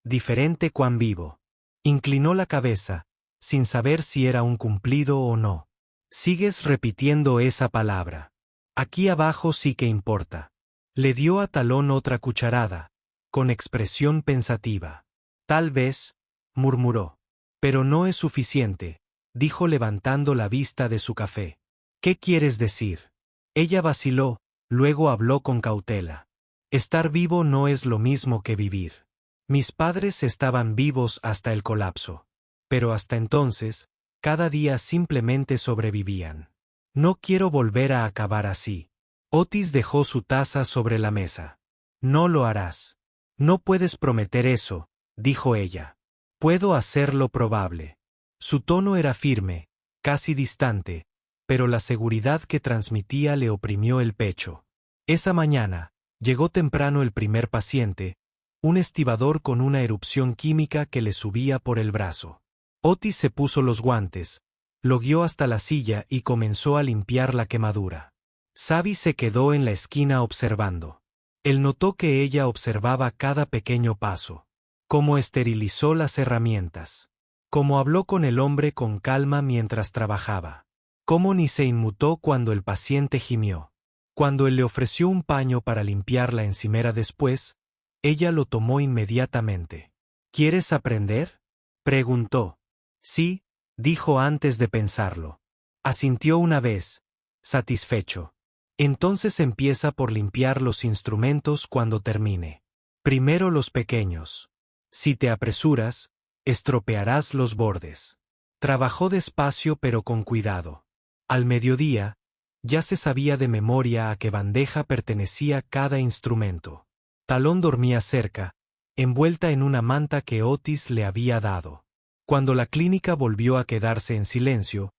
«¿Diferente cuán vivo?». Inclinó la cabeza, sin saber si era un cumplido o no. «Sigues repitiendo esa palabra. Aquí abajo sí que importa». Le dio a Talón otra cucharada, con expresión pensativa. «Tal vez», murmuró. «Pero no es suficiente», dijo levantando la vista de su café. «¿Qué quieres decir?». Ella vaciló, luego habló con cautela. «Estar vivo no es lo mismo que vivir. Mis padres estaban vivos hasta el colapso. Pero hasta entonces, cada día simplemente sobrevivían. No quiero volver a acabar así». Otis dejó su taza sobre la mesa. «No lo harás». «No puedes prometer eso», dijo ella. «Puedo hacer lo probable». Su tono era firme, casi distante, pero la seguridad que transmitía le oprimió el pecho. Esa mañana, llegó temprano el primer paciente, un estibador con una erupción química que le subía por el brazo. Otis se puso los guantes, lo guió hasta la silla y comenzó a limpiar la quemadura. Sabi se quedó en la esquina observando. Él notó que ella observaba cada pequeño paso. Cómo esterilizó las herramientas. Cómo habló con el hombre con calma mientras trabajaba. Cómo ni se inmutó cuando el paciente gimió. Cuando él le ofreció un paño para limpiar la encimera después, ella lo tomó inmediatamente. ¿Quieres aprender?, preguntó. Sí, dijo antes de pensarlo. Asintió una vez, satisfecho. Entonces empieza por limpiar los instrumentos cuando termine. Primero los pequeños. Si te apresuras, estropearás los bordes. Trabajó despacio pero con cuidado. Al mediodía, ya se sabía de memoria a qué bandeja pertenecía cada instrumento. Talón dormía cerca, envuelta en una manta que Otis le había dado. Cuando la clínica volvió a quedarse en silencio,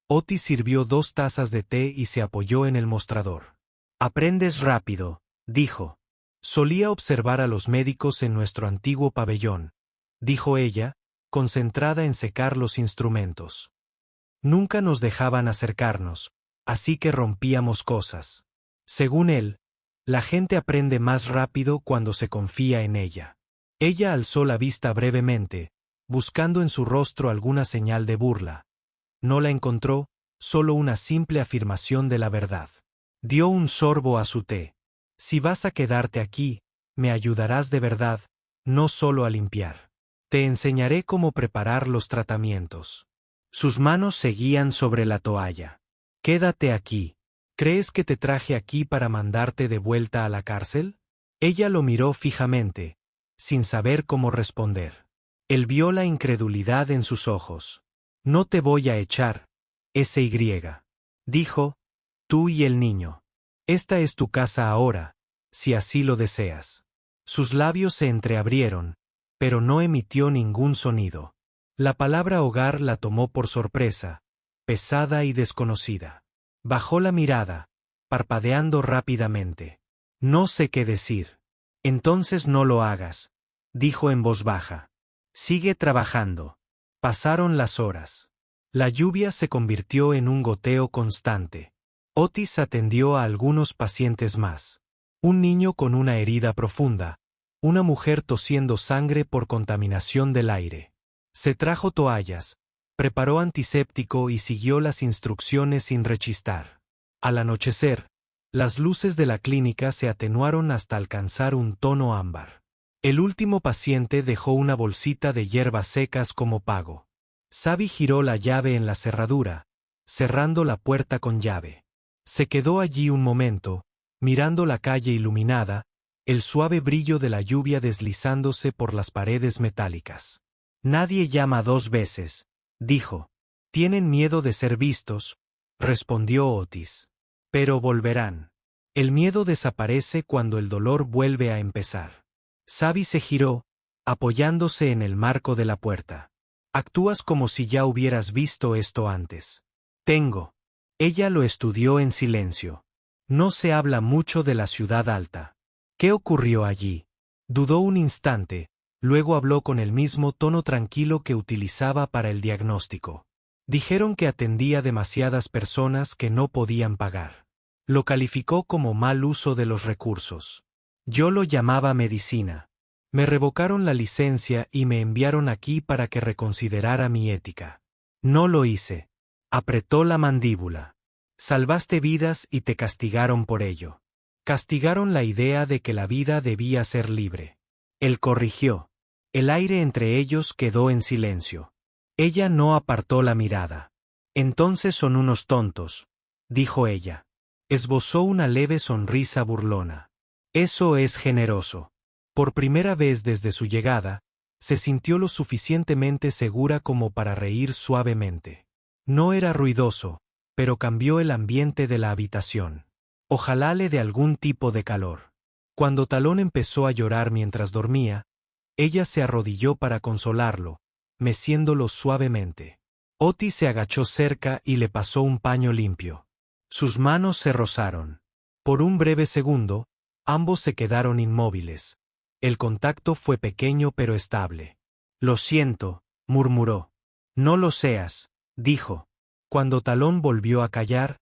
Otis sirvió 2 tazas de té y se apoyó en el mostrador. Aprendes rápido, dijo. Solía observar a los médicos en nuestro antiguo pabellón, dijo ella, concentrada en secar los instrumentos. Nunca nos dejaban acercarnos, así que rompíamos cosas. Según él, la gente aprende más rápido cuando se confía en ella. Ella alzó la vista brevemente, buscando en su rostro alguna señal de burla. No la encontró, solo una simple afirmación de la verdad. Dio un sorbo a su té. Si vas a quedarte aquí, me ayudarás de verdad, no solo a limpiar. Te enseñaré cómo preparar los tratamientos. Sus manos seguían sobre la toalla. Quédate aquí. ¿Crees que te traje aquí para mandarte de vuelta a la cárcel? Ella lo miró fijamente, sin saber cómo responder. Él vio la incredulidad en sus ojos. No te voy a echar, S.Y. dijo, tú y el niño. Esta es tu casa ahora, si así lo deseas. Sus labios se entreabrieron, pero no emitió ningún sonido. La palabra hogar la tomó por sorpresa, pesada y desconocida. Bajó la mirada, parpadeando rápidamente. No sé qué decir. Entonces no lo hagas, dijo en voz baja. Sigue trabajando. Pasaron las horas. La lluvia se convirtió en un goteo constante. Otis atendió a algunos pacientes más. Un niño con una herida profunda, una mujer tosiendo sangre por contaminación del aire. Se trajo toallas, preparó antiséptico y siguió las instrucciones sin rechistar. Al anochecer, las luces de la clínica se atenuaron hasta alcanzar un tono ámbar. El último paciente dejó una bolsita de hierbas secas como pago. Sabi giró la llave en la cerradura, cerrando la puerta con llave. Se quedó allí un momento, mirando la calle iluminada, el suave brillo de la lluvia deslizándose por las paredes metálicas. Nadie llama 2 veces, dijo. Tienen miedo de ser vistos, respondió Otis. Pero volverán. El miedo desaparece cuando el dolor vuelve a empezar. Sabi se giró, apoyándose en el marco de la puerta. Actúas como si ya hubieras visto esto antes. Tengo. Ella lo estudió en silencio. No se habla mucho de la ciudad alta. ¿Qué ocurrió allí? Dudó un instante, luego habló con el mismo tono tranquilo que utilizaba para el diagnóstico. Dijeron que atendía demasiadas personas que no podían pagar. Lo calificó como mal uso de los recursos. Yo lo llamaba medicina. Me revocaron la licencia y me enviaron aquí para que reconsiderara mi ética. No lo hice. Apretó la mandíbula. Salvaste vidas y te castigaron por ello. Castigaron la idea de que la vida debía ser libre. Él corrigió. El aire entre ellos quedó en silencio. Ella no apartó la mirada. Entonces son unos tontos, dijo ella. Esbozó una leve sonrisa burlona. Eso es generoso. Por primera vez desde su llegada, se sintió lo suficientemente segura como para reír suavemente. No era ruidoso, pero cambió el ambiente de la habitación. Ojalá le dé algún tipo de calor. Cuando Talón empezó a llorar mientras dormía, ella se arrodilló para consolarlo, meciéndolo suavemente. Otis se agachó cerca y le pasó un paño limpio. Sus manos se rozaron. Por un breve segundo, ambos se quedaron inmóviles. El contacto fue pequeño pero estable. Lo siento, murmuró. No lo seas, dijo. Cuando Talón volvió a callar,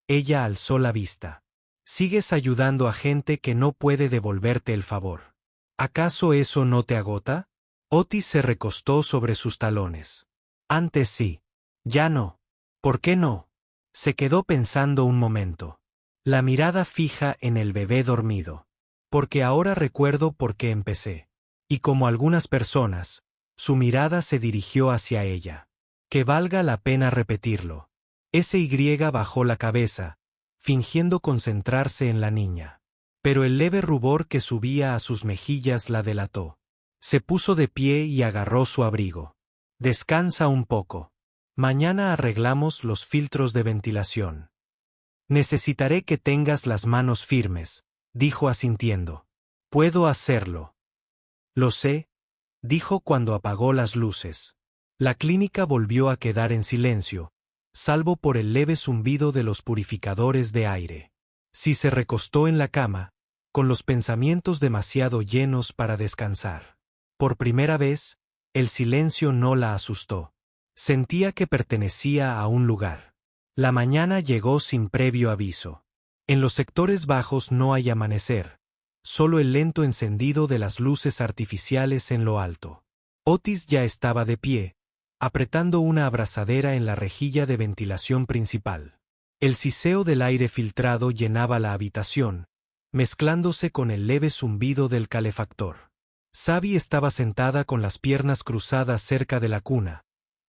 ella alzó la vista. Sigues ayudando a gente que no puede devolverte el favor. ¿Acaso eso no te agota? Otis se recostó sobre sus talones. Antes sí. Ya no. ¿Por qué no? Se quedó pensando un momento. La mirada fija en el bebé dormido. Porque ahora recuerdo por qué empecé. Y como algunas personas, su mirada se dirigió hacia ella. Que valga la pena repetirlo. SY bajó la cabeza, fingiendo concentrarse en la niña. Pero el leve rubor que subía a sus mejillas la delató. Se puso de pie y agarró su abrigo. Descansa un poco. Mañana arreglamos los filtros de ventilación. Necesitaré que tengas las manos firmes, dijo asintiendo. Puedo hacerlo. Lo sé, dijo cuando apagó las luces. La clínica volvió a quedar en silencio, salvo por el leve zumbido de los purificadores de aire. Si se recostó en la cama, con los pensamientos demasiado llenos para descansar. Por primera vez, el silencio no la asustó. Sentía que pertenecía a un lugar. La mañana llegó sin previo aviso. En los sectores bajos no hay amanecer, solo el lento encendido de las luces artificiales en lo alto. Otis ya estaba de pie, apretando una abrazadera en la rejilla de ventilación principal. El siseo del aire filtrado llenaba la habitación, mezclándose con el leve zumbido del calefactor. Sabi estaba sentada con las piernas cruzadas cerca de la cuna,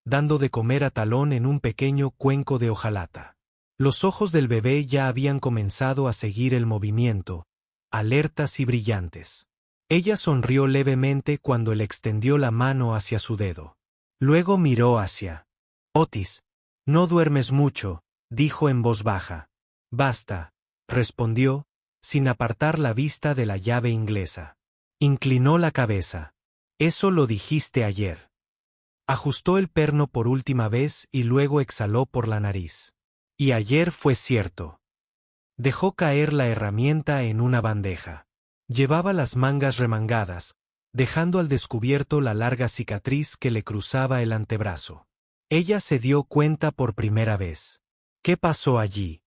dando de comer a Talón en un pequeño cuenco de hojalata. Los ojos del bebé ya habían comenzado a seguir el movimiento, alertas y brillantes. Ella sonrió levemente cuando él extendió la mano hacia su dedo. Luego miró hacia Otis. No duermes mucho, dijo en voz baja. Basta, respondió, sin apartar la vista de la llave inglesa. Inclinó la cabeza. Eso lo dijiste ayer. Ajustó el perno por última vez y luego exhaló por la nariz. Y ayer fue cierto. Dejó caer la herramienta en una bandeja. Llevaba las mangas remangadas, dejando al descubierto la larga cicatriz que le cruzaba el antebrazo. Ella se dio cuenta por primera vez. ¿Qué pasó allí?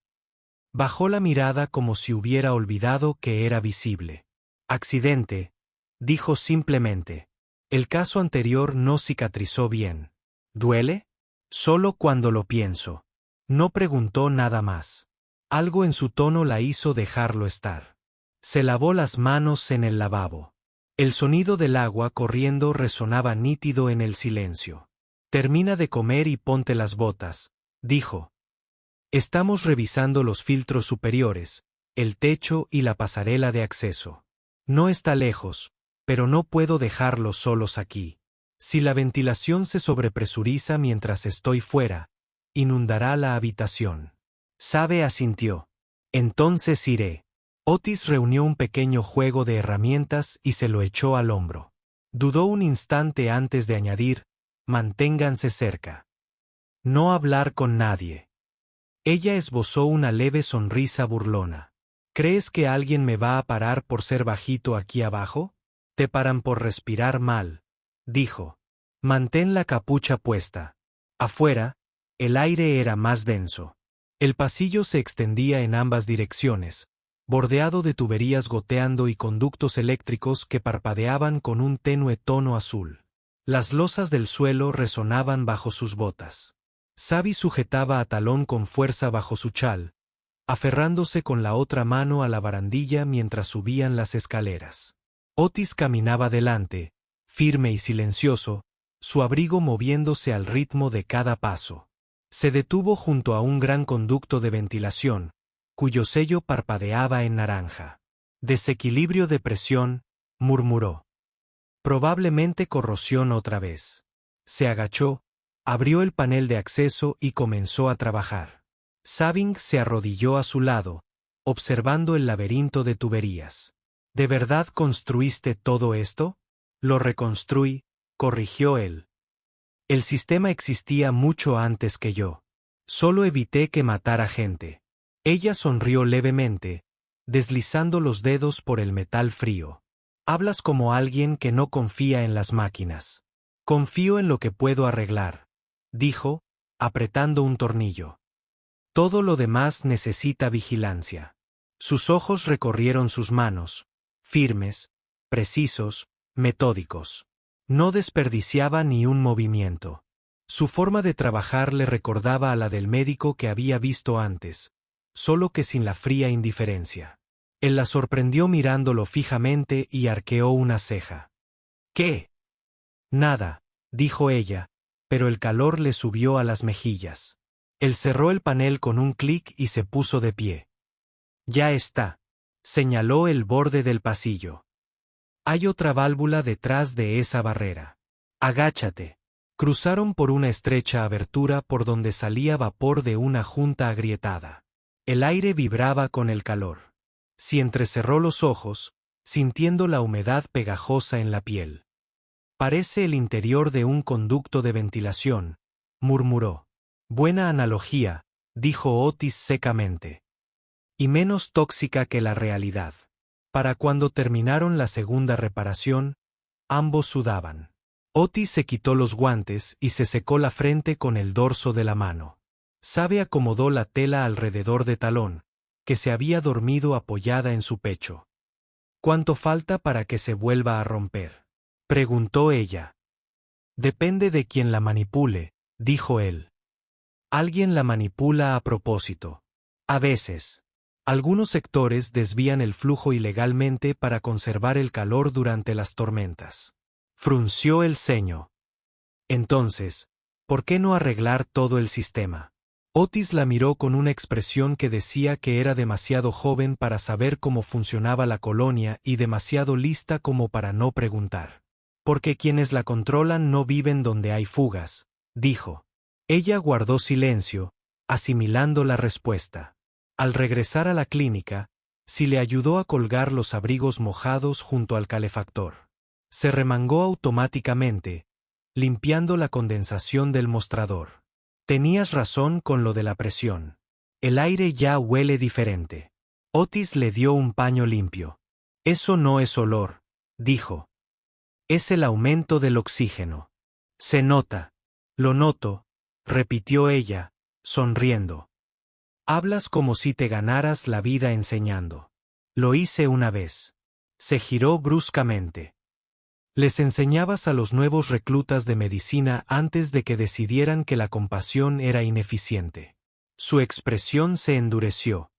Bajó la mirada como si hubiera olvidado que era visible. Accidente, dijo simplemente. El caso anterior no cicatrizó bien. ¿Duele? Solo cuando lo pienso. No preguntó nada más. Algo en su tono la hizo dejarlo estar. Se lavó las manos en el lavabo. El sonido del agua corriendo resonaba nítido en el silencio. Termina de comer y ponte las botas, dijo. Estamos revisando los filtros superiores, el techo y la pasarela de acceso. No está lejos, pero no puedo dejarlos solos aquí. Si la ventilación se sobrepresuriza mientras estoy fuera, inundará la habitación. Sabe asintió. Entonces iré. Otis reunió un pequeño juego de herramientas y se lo echó al hombro. Dudó un instante antes de añadir, manténganse cerca. No hablar con nadie. Ella esbozó una leve sonrisa burlona. ¿Crees que alguien me va a parar por ser bajito aquí abajo? Te paran por respirar mal, dijo. Mantén la capucha puesta. Afuera, el aire era más denso. El pasillo se extendía en ambas direcciones, bordeado de tuberías goteando y conductos eléctricos que parpadeaban con un tenue tono azul. Las losas del suelo resonaban bajo sus botas. Sabi sujetaba a Talón con fuerza bajo su chal, aferrándose con la otra mano a la barandilla mientras subían las escaleras. Otis caminaba delante, firme y silencioso, su abrigo moviéndose al ritmo de cada paso. Se detuvo junto a un gran conducto de ventilación, cuyo sello parpadeaba en naranja. Desequilibrio de presión, murmuró. Probablemente corrosión otra vez. Se agachó, abrió el panel de acceso y comenzó a trabajar. Sabin se arrodilló a su lado, observando el laberinto de tuberías. ¿De verdad construiste todo esto? Lo reconstruí, corrigió él. El sistema existía mucho antes que yo. Solo evité que matara gente. Ella sonrió levemente, deslizando los dedos por el metal frío. Hablas como alguien que no confía en las máquinas. Confío en lo que puedo arreglar, dijo, apretando un tornillo. Todo lo demás necesita vigilancia. Sus ojos recorrieron sus manos, firmes, precisos, metódicos. No desperdiciaba ni un movimiento. Su forma de trabajar le recordaba a la del médico que había visto antes, solo que sin la fría indiferencia. Él la sorprendió mirándolo fijamente y arqueó una ceja. ¿Qué? Nada, dijo ella, pero el calor le subió a las mejillas. Él cerró el panel con un clic y se puso de pie. Ya está, señaló el borde del pasillo. Hay otra válvula detrás de esa barrera. Agáchate. Cruzaron por una estrecha abertura por donde salía vapor de una junta agrietada. El aire vibraba con el calor. Si entrecerró los ojos, sintiendo la humedad pegajosa en la piel. Parece el interior de un conducto de ventilación, murmuró. Buena analogía, dijo Otis secamente. Y menos tóxica que la realidad. Para cuando terminaron la segunda reparación, ambos sudaban. Otis se quitó los guantes y se secó la frente con el dorso de la mano. Sabe acomodó la tela alrededor de Talón, que se había dormido apoyada en su pecho. ¿Cuánto falta para que se vuelva a romper?, preguntó ella. Depende de quien la manipule, dijo él. Alguien la manipula a propósito. A veces. Algunos sectores desvían el flujo ilegalmente para conservar el calor durante las tormentas. Frunció el ceño. Entonces, ¿por qué no arreglar todo el sistema? Otis la miró con una expresión que decía que era demasiado joven para saber cómo funcionaba la colonia y demasiado lista como para no preguntar. Porque quienes la controlan no viven donde hay fugas, dijo. Ella guardó silencio, asimilando la respuesta. Al regresar a la clínica, sí le ayudó a colgar los abrigos mojados junto al calefactor. Se remangó automáticamente, limpiando la condensación del mostrador. Tenías razón con lo de la presión. El aire ya huele diferente. Otis le dio un paño limpio. Eso no es olor, dijo. Es el aumento del oxígeno. Se nota. Lo noto, repitió ella, sonriendo. Hablas como si te ganaras la vida enseñando. Lo hice una vez. Se giró bruscamente. Les enseñabas a los nuevos reclutas de medicina antes de que decidieran que la compasión era ineficiente. Su expresión se endureció.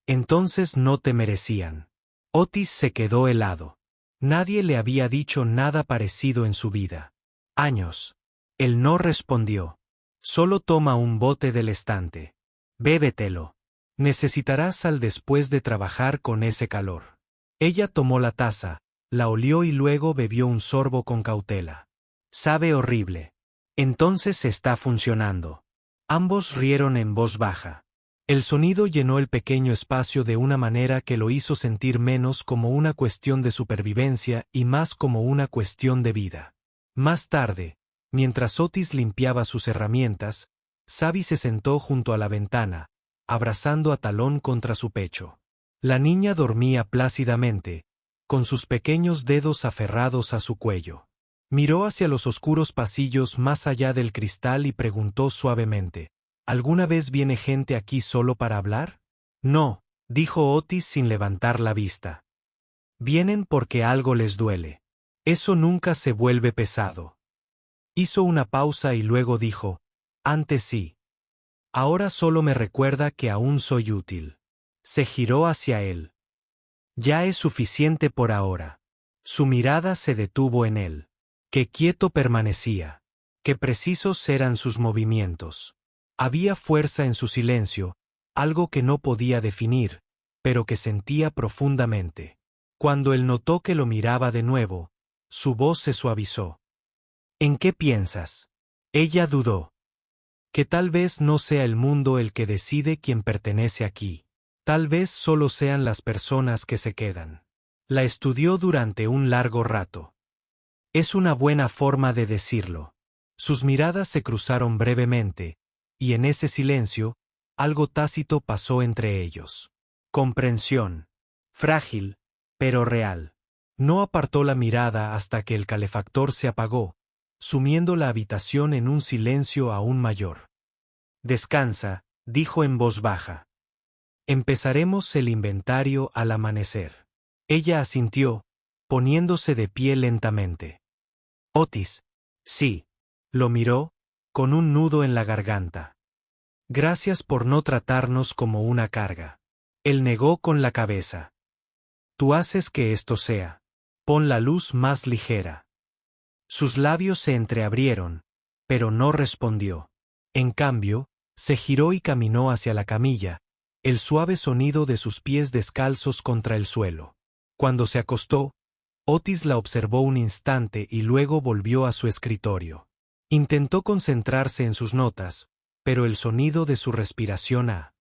Entonces no te merecían. Otis se quedó helado. Nadie le había dicho nada parecido en su vida. Años. Él no respondió. Solo toma un bote del estante. Bébetelo. Necesitarás sal después de trabajar con ese calor. Ella tomó la taza, la olió y luego bebió un sorbo con cautela. Sabe horrible. Entonces está funcionando. Ambos rieron en voz baja. El sonido llenó el pequeño espacio de una manera que lo hizo sentir menos como una cuestión de supervivencia y más como una cuestión de vida. Más tarde, mientras Otis limpiaba sus herramientas, Sabi se sentó junto a la ventana, abrazando a Talón contra su pecho. La niña dormía plácidamente, con sus pequeños dedos aferrados a su cuello. Miró hacia los oscuros pasillos más allá del cristal y preguntó suavemente, ¿alguna vez viene gente aquí solo para hablar? No, dijo Otis sin levantar la vista. Vienen porque algo les duele. Eso nunca se vuelve pesado. Hizo una pausa y luego dijo, antes sí. Ahora solo me recuerda que aún soy útil. Se giró hacia él. Ya es suficiente por ahora. Su mirada se detuvo en él. Qué quieto permanecía. Qué precisos eran sus movimientos. Había fuerza en su silencio, algo que no podía definir, pero que sentía profundamente. Cuando él notó que lo miraba de nuevo, su voz se suavizó. ¿En qué piensas? Ella dudó. Que tal vez no sea el mundo el que decide quién pertenece aquí. Tal vez solo sean las personas que se quedan. La estudió durante un largo rato. Es una buena forma de decirlo. Sus miradas se cruzaron brevemente, y en ese silencio, algo tácito pasó entre ellos. Comprensión. Frágil, pero real. No apartó la mirada hasta que el calefactor se apagó, sumiendo la habitación en un silencio aún mayor. Descansa, dijo en voz baja. Empezaremos el inventario al amanecer. Ella asintió, poniéndose de pie lentamente. Otis. Sí. Lo miró, con un nudo en la garganta. Gracias por no tratarnos como una carga. Él negó con la cabeza. Tú haces que esto sea. Pon la luz más ligera. Sus labios se entreabrieron, pero no respondió. En cambio, se giró y caminó hacia la camilla, el suave sonido de sus pies descalzos contra el suelo. Cuando se acostó, Otis la observó un instante y luego volvió a su escritorio. Intentó concentrarse en sus notas, pero el sonido de su respiración a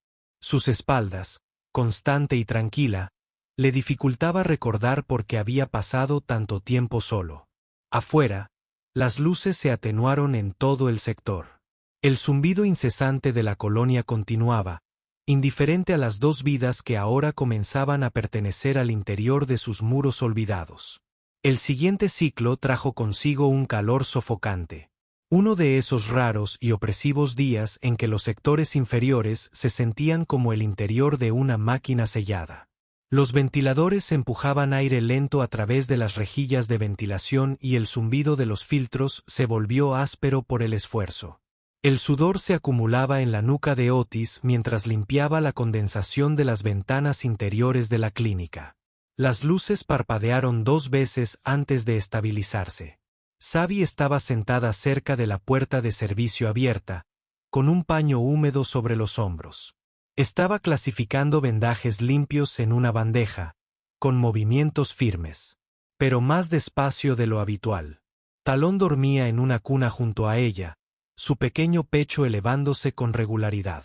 sus espaldas, constante y tranquila, le dificultaba recordar por qué había pasado tanto tiempo solo. Afuera, las luces se atenuaron en todo el sector. El zumbido incesante de la colonia continuaba, indiferente a las dos vidas que ahora comenzaban a pertenecer al interior de sus muros olvidados. El siguiente ciclo trajo consigo un calor sofocante. Uno de esos raros y opresivos días en que los sectores inferiores se sentían como el interior de una máquina sellada. Los ventiladores empujaban aire lento a través de las rejillas de ventilación y el zumbido de los filtros se volvió áspero por el esfuerzo. El sudor se acumulaba en la nuca de Otis mientras limpiaba la condensación de las ventanas interiores de la clínica. Las luces parpadearon 2 veces antes de estabilizarse. Sabi estaba sentada cerca de la puerta de servicio abierta, con un paño húmedo sobre los hombros. Estaba clasificando vendajes limpios en una bandeja, con movimientos firmes, pero más despacio de lo habitual. Talón dormía en una cuna junto a ella, su pequeño pecho elevándose con regularidad.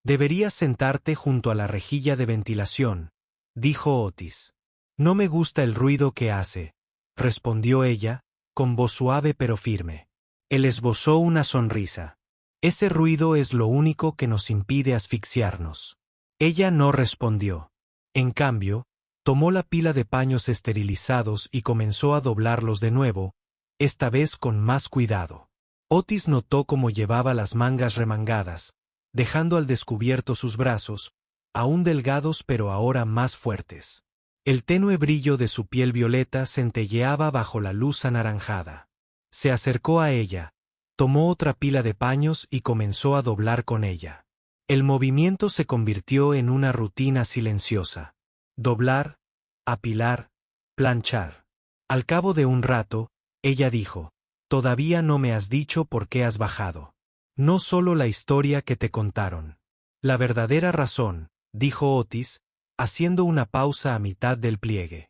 Deberías sentarte junto a la rejilla de ventilación, dijo Otis. No me gusta el ruido que hace, respondió ella, con voz suave pero firme. Él esbozó una sonrisa. Ese ruido es lo único que nos impide asfixiarnos. Ella no respondió. En cambio, tomó la pila de paños esterilizados y comenzó a doblarlos de nuevo, esta vez con más cuidado. Otis notó cómo llevaba las mangas remangadas, dejando al descubierto sus brazos, aún delgados pero ahora más fuertes. El tenue brillo de su piel violeta centelleaba bajo la luz anaranjada. Se acercó a ella, tomó otra pila de paños y comenzó a doblar con ella. El movimiento se convirtió en una rutina silenciosa. Doblar, apilar, planchar. Al cabo de un rato, ella dijo: «Todavía no me has dicho por qué has bajado. No solo la historia que te contaron. La verdadera razón», dijo Otis, haciendo una pausa a mitad del pliegue.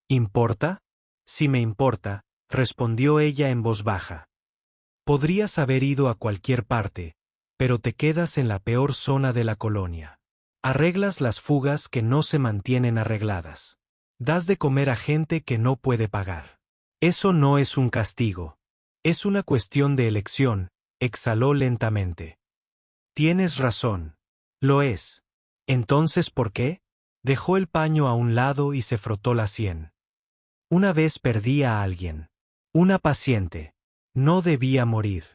«¿Importa?» «Sí me importa», respondió ella en voz baja. «Podrías haber ido a cualquier parte, pero te quedas en la peor zona de la colonia. Arreglas las fugas que no se mantienen arregladas. Das de comer a gente que no puede pagar. Eso no es un castigo. Es una cuestión de elección», exhaló lentamente. «Tienes razón. Lo es. Entonces, ¿por qué?» Dejó el paño a un lado y se frotó la sien. «Una vez perdí a alguien. Una paciente. No debía morir.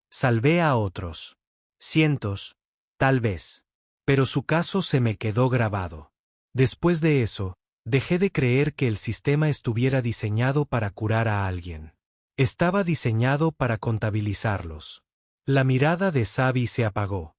Salvé a otros. Cientos, tal vez. Pero su caso se me quedó grabado. Después de eso, dejé de creer que el sistema estuviera diseñado para curar a alguien. Estaba diseñado para contabilizarlos». La mirada de Sabi se apagó.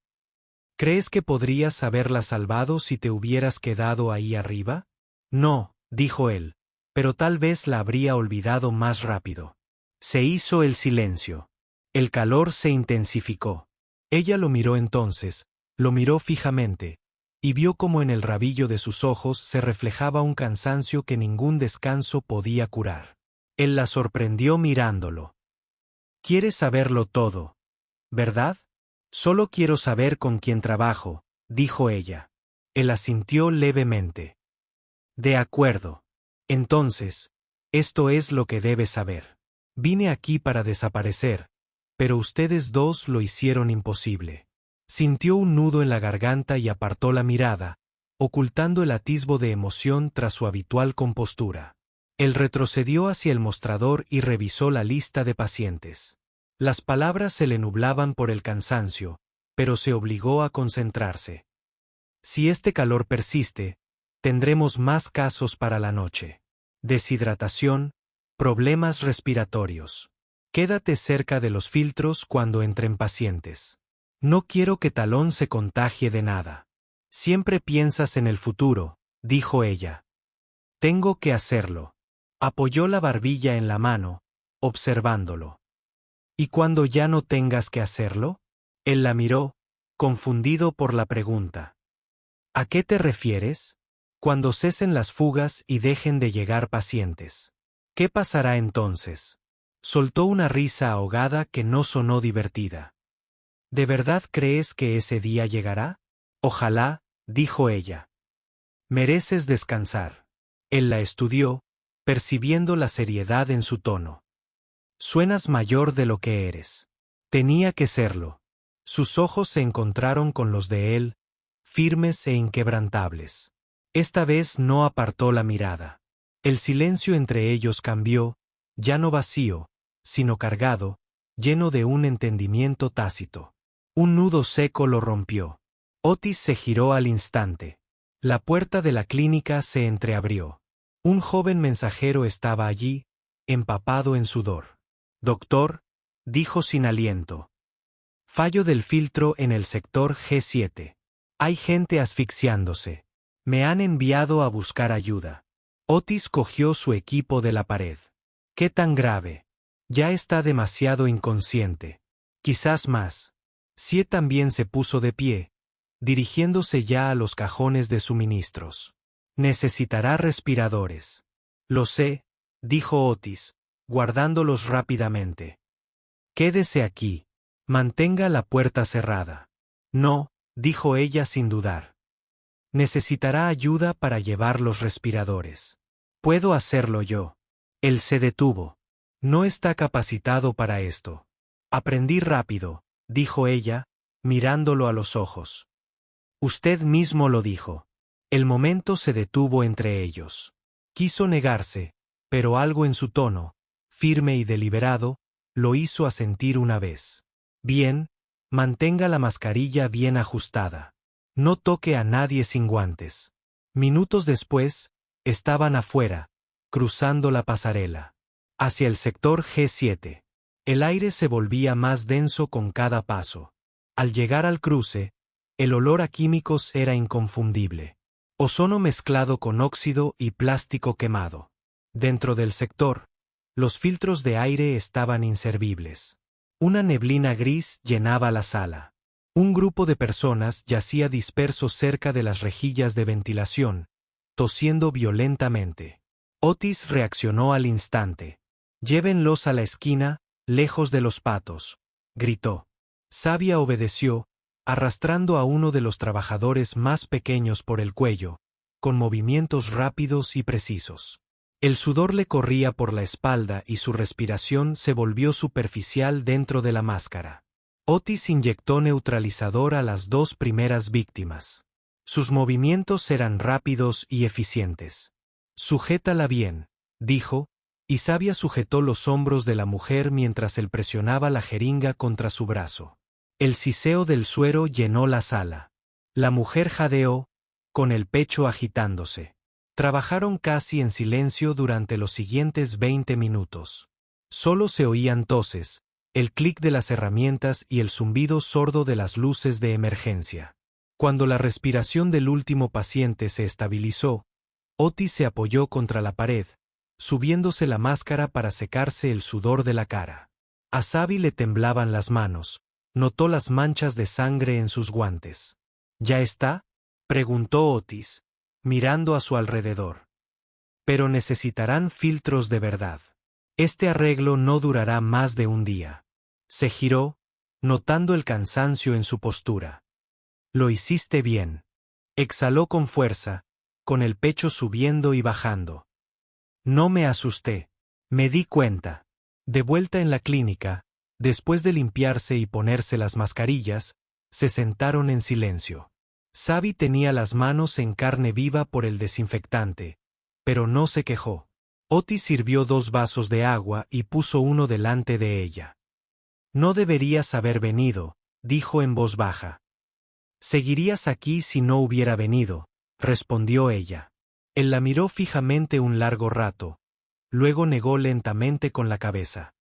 «¿Crees que podrías haberla salvado si te hubieras quedado ahí arriba?» «No», dijo él, «pero tal vez la habría olvidado más rápido». Se hizo el silencio. El calor se intensificó. Ella lo miró entonces, lo miró fijamente, y vio cómo en el rabillo de sus ojos se reflejaba un cansancio que ningún descanso podía curar. Él la sorprendió mirándolo. «Quieres saberlo todo, ¿verdad?» «Solo quiero saber con quién trabajo», dijo ella. Él asintió levemente. «De acuerdo. Entonces, esto es lo que debes saber. Vine aquí para desaparecer, pero ustedes dos lo hicieron imposible». Sintió un nudo en la garganta y apartó la mirada, ocultando el atisbo de emoción tras su habitual compostura. Él retrocedió hacia el mostrador y revisó la lista de pacientes. Las palabras se le nublaban por el cansancio, pero se obligó a concentrarse. «Si este calor persiste, tendremos más casos para la noche. Deshidratación, problemas respiratorios. Quédate cerca de los filtros cuando entren pacientes. No quiero que Talón se contagie de nada. Siempre piensas en el futuro, dijo ella. Tengo que hacerlo. Apoyó la barbilla en la mano, observándolo. ¿Y cuando ya no tengas que hacerlo? Él la miró, confundido por la pregunta. ¿A qué te refieres? Cuando cesen las fugas y dejen de llegar pacientes. ¿Qué pasará entonces? Soltó una risa ahogada que no sonó divertida. ¿De verdad crees que ese día llegará? Ojalá, dijo ella. Mereces descansar. Él la estudió, percibiendo la seriedad en su tono. Suenas mayor de lo que eres. Tenía que serlo. Sus ojos se encontraron con los de él, firmes e inquebrantables. Esta vez no apartó la mirada. El silencio entre ellos cambió, ya no vacío, sino cargado, lleno de un entendimiento tácito. Un nudo seco lo rompió. Otis se giró al instante. La puerta de la clínica se entreabrió. Un joven mensajero estaba allí, empapado en sudor. Doctor, dijo sin aliento. Fallo del filtro en el sector G7. Hay gente asfixiándose. Me han enviado a buscar ayuda. Otis cogió su equipo de la pared. ¿Qué tan grave? Ya está demasiado inconsciente. Quizás más. Sie también se puso de pie, dirigiéndose ya a los cajones de suministros. Necesitará respiradores. Lo sé, dijo Otis, guardándolos rápidamente. Quédese aquí. Mantenga la puerta cerrada. No, dijo ella sin dudar. Necesitará ayuda para llevar los respiradores. Puedo hacerlo yo. Él se detuvo. No está capacitado para esto. Aprendí rápido, dijo ella, mirándolo a los ojos. Usted mismo lo dijo. El momento se detuvo entre ellos. Quiso negarse, pero algo en su tono, firme y deliberado, lo hizo asentir una vez. Bien, mantenga la mascarilla bien ajustada. No toque a nadie sin guantes. Minutos después, estaban afuera, cruzando la pasarela. Hacia el sector G7. El aire se volvía más denso con cada paso. Al llegar al cruce, el olor a químicos era inconfundible. Ozono mezclado con óxido y plástico quemado. Dentro del sector, los filtros de aire estaban inservibles. Una neblina gris llenaba la sala. Un grupo de personas yacía disperso cerca de las rejillas de ventilación, tosiendo violentamente. Otis reaccionó al instante. Llévenlos a la esquina, lejos de los patos, gritó. Sabia obedeció, arrastrando a uno de los trabajadores más pequeños por el cuello, con movimientos rápidos y precisos. El sudor le corría por la espalda y su respiración se volvió superficial dentro de la máscara. Otis inyectó neutralizador a las dos primeras víctimas. Sus movimientos eran rápidos y eficientes. Sujétala bien, dijo, y Sabia sujetó los hombros de la mujer mientras él presionaba la jeringa contra su brazo. El siseo del suero llenó la sala. La mujer jadeó, con el pecho agitándose. Trabajaron casi en silencio durante los siguientes 20 minutos. Solo se oían toses, el clic de las herramientas y el zumbido sordo de las luces de emergencia. Cuando la respiración del último paciente se estabilizó, Otis se apoyó contra la pared, subiéndose la máscara para secarse el sudor de la cara. A Sabi le temblaban las manos, notó las manchas de sangre en sus guantes. ¿Ya está?, preguntó Otis, mirando a su alrededor. Pero necesitarán filtros de verdad. Este arreglo no durará más de un día. Se giró, notando el cansancio en su postura. Lo hiciste bien. Exhaló con fuerza, con el pecho subiendo y bajando. No me asusté. Me di cuenta. De vuelta en la clínica, después de limpiarse y ponerse las mascarillas, se sentaron en silencio. Sabi tenía las manos en carne viva por el desinfectante, pero no se quejó. Otis sirvió 2 vasos de agua y puso uno delante de ella. No deberías haber venido, dijo en voz baja. Seguirías aquí si no hubiera venido, respondió ella. Él la miró fijamente un largo rato, luego negó lentamente con la cabeza.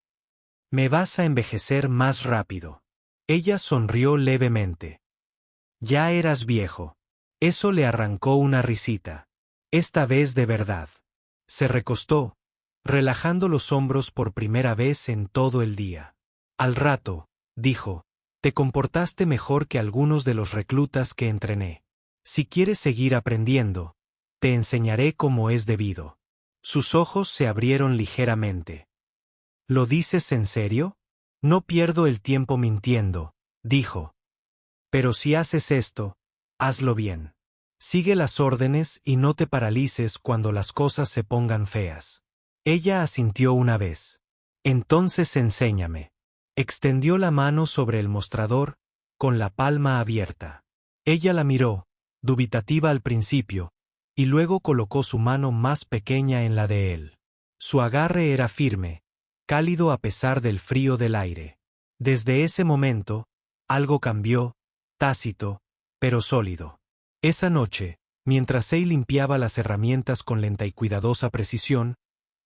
Me vas a envejecer más rápido. Ella sonrió levemente. Ya eras viejo. Eso le arrancó una risita. Esta vez de verdad. Se recostó, relajando los hombros por primera vez en todo el día. Al rato, dijo, te comportaste mejor que algunos de los reclutas que entrené. Si quieres seguir aprendiendo, te enseñaré cómo es debido. Sus ojos se abrieron ligeramente. ¿Lo dices en serio? No pierdo el tiempo mintiendo, dijo. Pero si haces esto, hazlo bien. Sigue las órdenes y no te paralices cuando las cosas se pongan feas. Ella asintió una vez. Entonces enséñame. Extendió la mano sobre el mostrador, con la palma abierta. Ella la miró, dubitativa al principio, y luego colocó su mano más pequeña en la de él. Su agarre era firme, cálido a pesar del frío del aire. Desde ese momento, algo cambió, tácito, pero sólido. Esa noche, mientras él limpiaba las herramientas con lenta y cuidadosa precisión,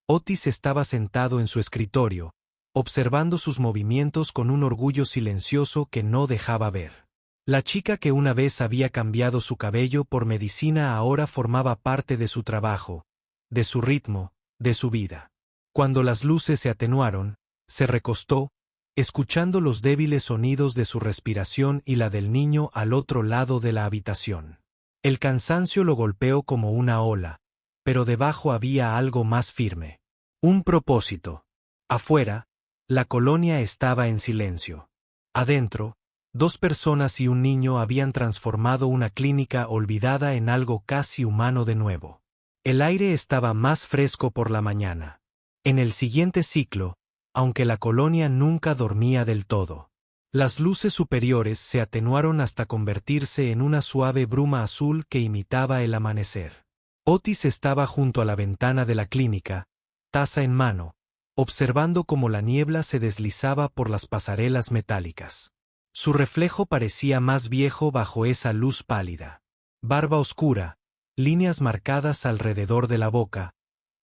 Otis estaba sentado en su escritorio, observando sus movimientos con un orgullo silencioso que no dejaba ver. La chica que una vez había cambiado su cabello por medicina ahora formaba parte de su trabajo, de su ritmo, de su vida. Cuando las luces se atenuaron, se recostó, escuchando los débiles sonidos de su respiración y la del niño al otro lado de la habitación. El cansancio lo golpeó como una ola, pero debajo había algo más firme. Un propósito. Afuera, la colonia estaba en silencio. Adentro, 2 personas y un niño habían transformado una clínica olvidada en algo casi humano de nuevo. El aire estaba más fresco por la mañana. En el siguiente ciclo, aunque la colonia nunca dormía del todo, las luces superiores se atenuaron hasta convertirse en una suave bruma azul que imitaba el amanecer. Otis estaba junto a la ventana de la clínica, taza en mano, observando cómo la niebla se deslizaba por las pasarelas metálicas. Su reflejo parecía más viejo bajo esa luz pálida. Barba oscura, líneas marcadas alrededor de la boca,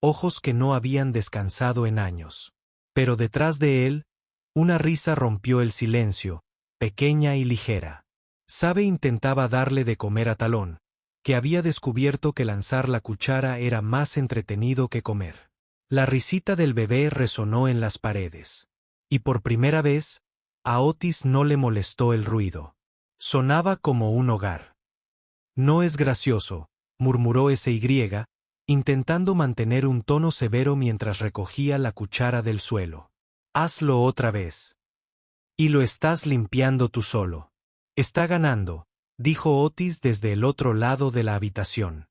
ojos que no habían descansado en años. Pero detrás de él, una risa rompió el silencio, pequeña y ligera. Sabe intentaba darle de comer a Talón, que había descubierto que lanzar la cuchara era más entretenido que comer. La risita del bebé resonó en las paredes. Y por primera vez, a Otis no le molestó el ruido. Sonaba como un hogar. No es gracioso, murmuró S.Y., intentando mantener un tono severo mientras recogía la cuchara del suelo. Hazlo otra vez. Y lo estás limpiando tú solo. Está ganando, dijo Otis desde el otro lado de la habitación.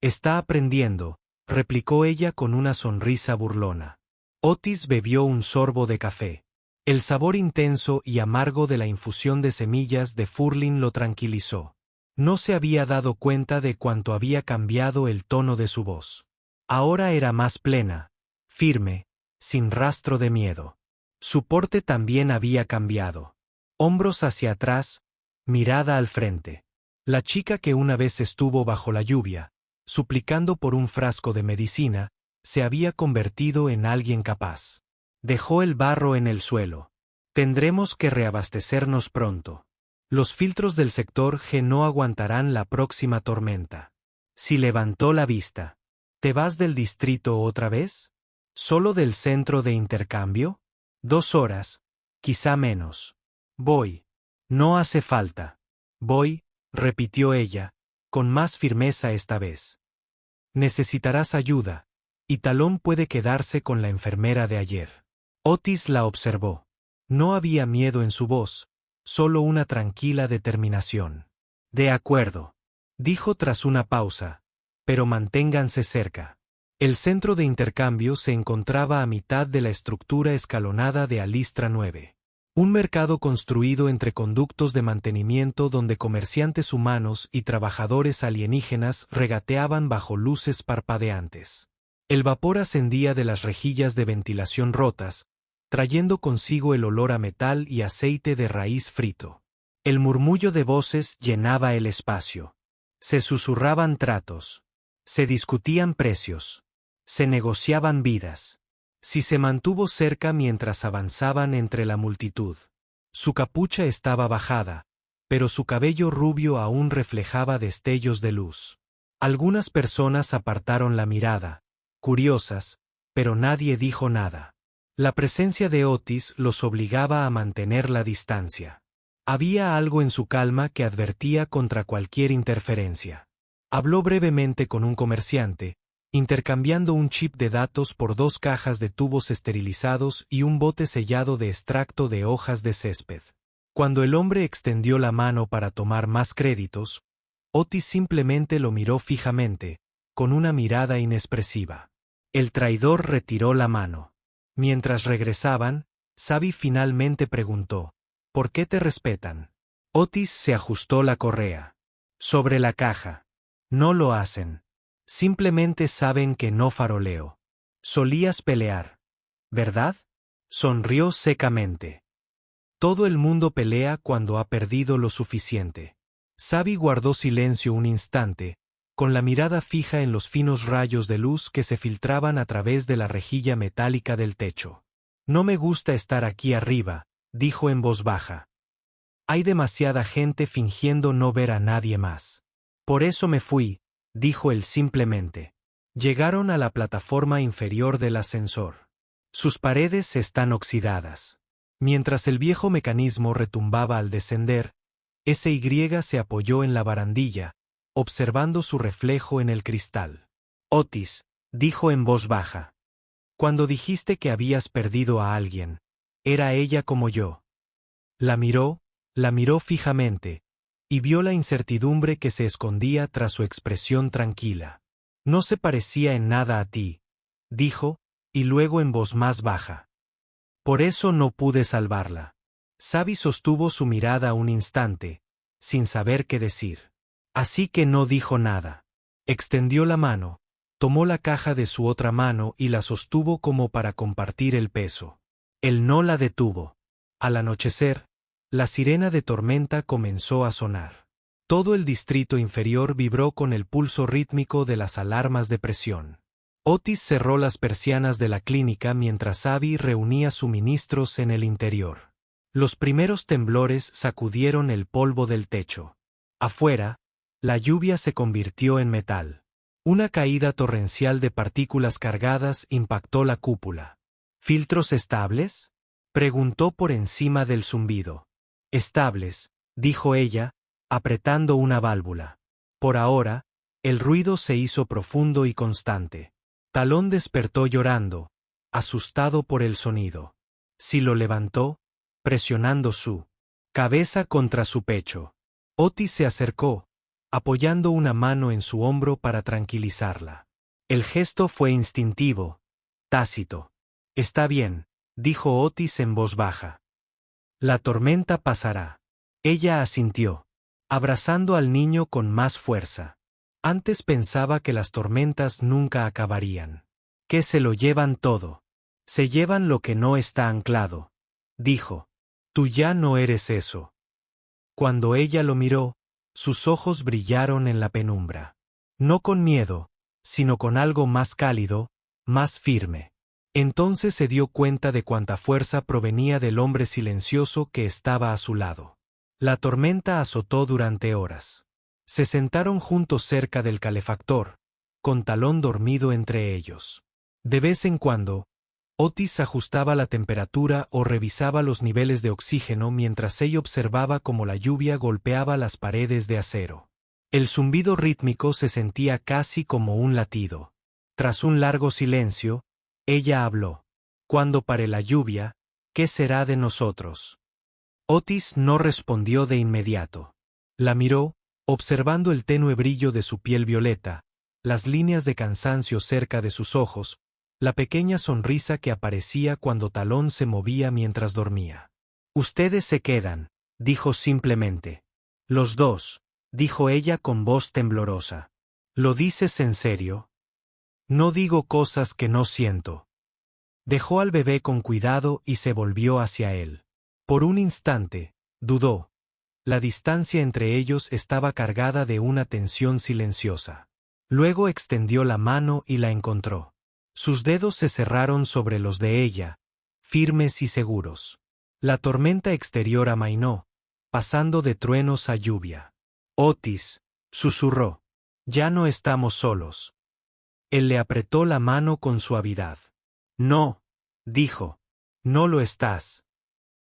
Está aprendiendo, replicó ella con una sonrisa burlona. Otis bebió un sorbo de café. El sabor intenso y amargo de la infusión de semillas de Furlin lo tranquilizó. No se había dado cuenta de cuánto había cambiado el tono de su voz. Ahora era más plena, firme, sin rastro de miedo. Su porte también había cambiado. Hombros hacia atrás, mirada al frente. La chica que una vez estuvo bajo la lluvia, suplicando por un frasco de medicina, se había convertido en alguien capaz. Dejó el barro en el suelo. Tendremos que reabastecernos pronto. Los filtros del sector G no aguantarán la próxima tormenta. Si levantó la vista. ¿Te vas del distrito otra vez? ¿Solo del centro de intercambio? 2 horas, quizá menos. Voy. No hace falta. Voy, repitió ella, con más firmeza esta vez. Necesitarás ayuda, y Talón puede quedarse con la enfermera de ayer. Otis la observó. No había miedo en su voz, solo una tranquila determinación. De acuerdo, dijo tras una pausa, pero manténganse cerca. El centro de intercambio se encontraba a mitad de la estructura escalonada de Alistra 9. Un mercado construido entre conductos de mantenimiento donde comerciantes humanos y trabajadores alienígenas regateaban bajo luces parpadeantes. El vapor ascendía de las rejillas de ventilación rotas, trayendo consigo el olor a metal y aceite de raíz frito. El murmullo de voces llenaba el espacio. Se susurraban tratos. Se discutían precios. Se negociaban vidas. Si se mantuvo cerca mientras avanzaban entre la multitud. Su capucha estaba bajada, pero su cabello rubio aún reflejaba destellos de luz. Algunas personas apartaron la mirada, curiosas, pero nadie dijo nada. La presencia de Otis los obligaba a mantener la distancia. Había algo en su calma que advertía contra cualquier interferencia. Habló brevemente con un comerciante, intercambiando un chip de datos por 2 cajas de tubos esterilizados y un bote sellado de extracto de hojas de césped. Cuando el hombre extendió la mano para tomar más créditos, Otis simplemente lo miró fijamente, con una mirada inexpresiva. El traidor retiró la mano. Mientras regresaban, Xavi finalmente preguntó, ¿por qué te respetan? Otis se ajustó la correa. Sobre la caja. No lo hacen. Simplemente saben que no faroleo. Solías pelear, ¿verdad? Sonrió secamente. Todo el mundo pelea cuando ha perdido lo suficiente. Xavi guardó silencio un instante, con la mirada fija en los finos rayos de luz que se filtraban a través de la rejilla metálica del techo. No me gusta estar aquí arriba, dijo en voz baja. Hay demasiada gente fingiendo no ver a nadie más. Por eso me fui, dijo él simplemente. Llegaron a la plataforma inferior del ascensor. Sus paredes están oxidadas. Mientras el viejo mecanismo retumbaba al descender, SY se apoyó en la barandilla, observando su reflejo en el cristal. Otis, dijo en voz baja. Cuando dijiste que habías perdido a alguien, era ella como yo. La miró fijamente, y vio la incertidumbre que se escondía tras su expresión tranquila. No se parecía en nada a ti, dijo, y luego en voz más baja. Por eso no pude salvarla. Xavi sostuvo su mirada un instante, sin saber qué decir. Así que no dijo nada. Extendió la mano, tomó la caja de su otra mano y la sostuvo como para compartir el peso. Él no la detuvo. Al anochecer, la sirena de tormenta comenzó a sonar. Todo el distrito inferior vibró con el pulso rítmico de las alarmas de presión. Otis cerró las persianas de la clínica mientras Xavi reunía suministros en el interior. Los primeros temblores sacudieron el polvo del techo. Afuera, la lluvia se convirtió en metal. Una caída torrencial de partículas cargadas impactó la cúpula. ¿Filtros estables?, preguntó por encima del zumbido. Estables, dijo ella, apretando una válvula. Por ahora, el ruido se hizo profundo y constante. Talón despertó llorando, asustado por el sonido. Si lo levantó, presionando su cabeza contra su pecho. Otis se acercó, apoyando una mano en su hombro para tranquilizarla. El gesto fue instintivo, tácito. Está bien, dijo Otis en voz baja. La tormenta pasará. Ella asintió, abrazando al niño con más fuerza. Antes pensaba que las tormentas nunca acabarían. Que se lo llevan todo. Se llevan lo que no está anclado. Dijo. Tú ya no eres eso. Cuando ella lo miró, sus ojos brillaron en la penumbra. No con miedo, sino con algo más cálido, más firme. Entonces se dio cuenta de cuánta fuerza provenía del hombre silencioso que estaba a su lado. La tormenta azotó durante horas. Se sentaron juntos cerca del calefactor, con Talón dormido entre ellos. De vez en cuando, Otis ajustaba la temperatura o revisaba los niveles de oxígeno mientras ella observaba cómo la lluvia golpeaba las paredes de acero. El zumbido rítmico se sentía casi como un latido. Tras un largo silencio, ella habló. Cuando pare la lluvia, ¿qué será de nosotros? Otis no respondió de inmediato. La miró, observando el tenue brillo de su piel violeta, las líneas de cansancio cerca de sus ojos, la pequeña sonrisa que aparecía cuando Talón se movía mientras dormía. Ustedes se quedan, dijo simplemente. Los dos, dijo ella con voz temblorosa. ¿Lo dices en serio? No digo cosas que no siento. Dejó al bebé con cuidado y se volvió hacia él. Por un instante, dudó. La distancia entre ellos estaba cargada de una tensión silenciosa. Luego extendió la mano y la encontró. Sus dedos se cerraron sobre los de ella, firmes y seguros. La tormenta exterior amainó, pasando de truenos a lluvia. Otis, susurró. Ya no estamos solos. Él le apretó la mano con suavidad. No, dijo. No lo estás.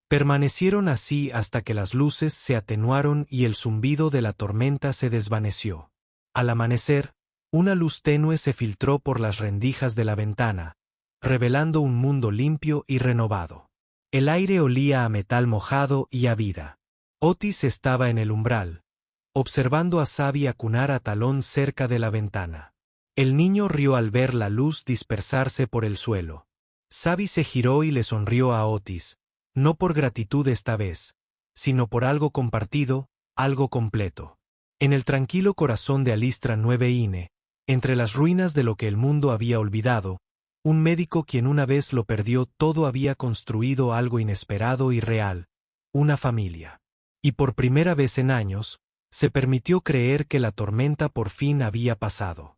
Permanecieron así hasta que las luces se atenuaron y el zumbido de la tormenta se desvaneció. Al amanecer, una luz tenue se filtró por las rendijas de la ventana, revelando un mundo limpio y renovado. El aire olía a metal mojado y a vida. Otis estaba en el umbral, observando a Sabi acunar a Talón cerca de la ventana. El niño rió al ver la luz dispersarse por el suelo. Sabi se giró y le sonrió a Otis, no por gratitud esta vez, sino por algo compartido, algo completo. En el tranquilo corazón de Alistra 9ine, entre las ruinas de lo que el mundo había olvidado, un médico quien una vez lo perdió todo había construido algo inesperado y real, una familia. Y por primera vez en años, se permitió creer que la tormenta por fin había pasado.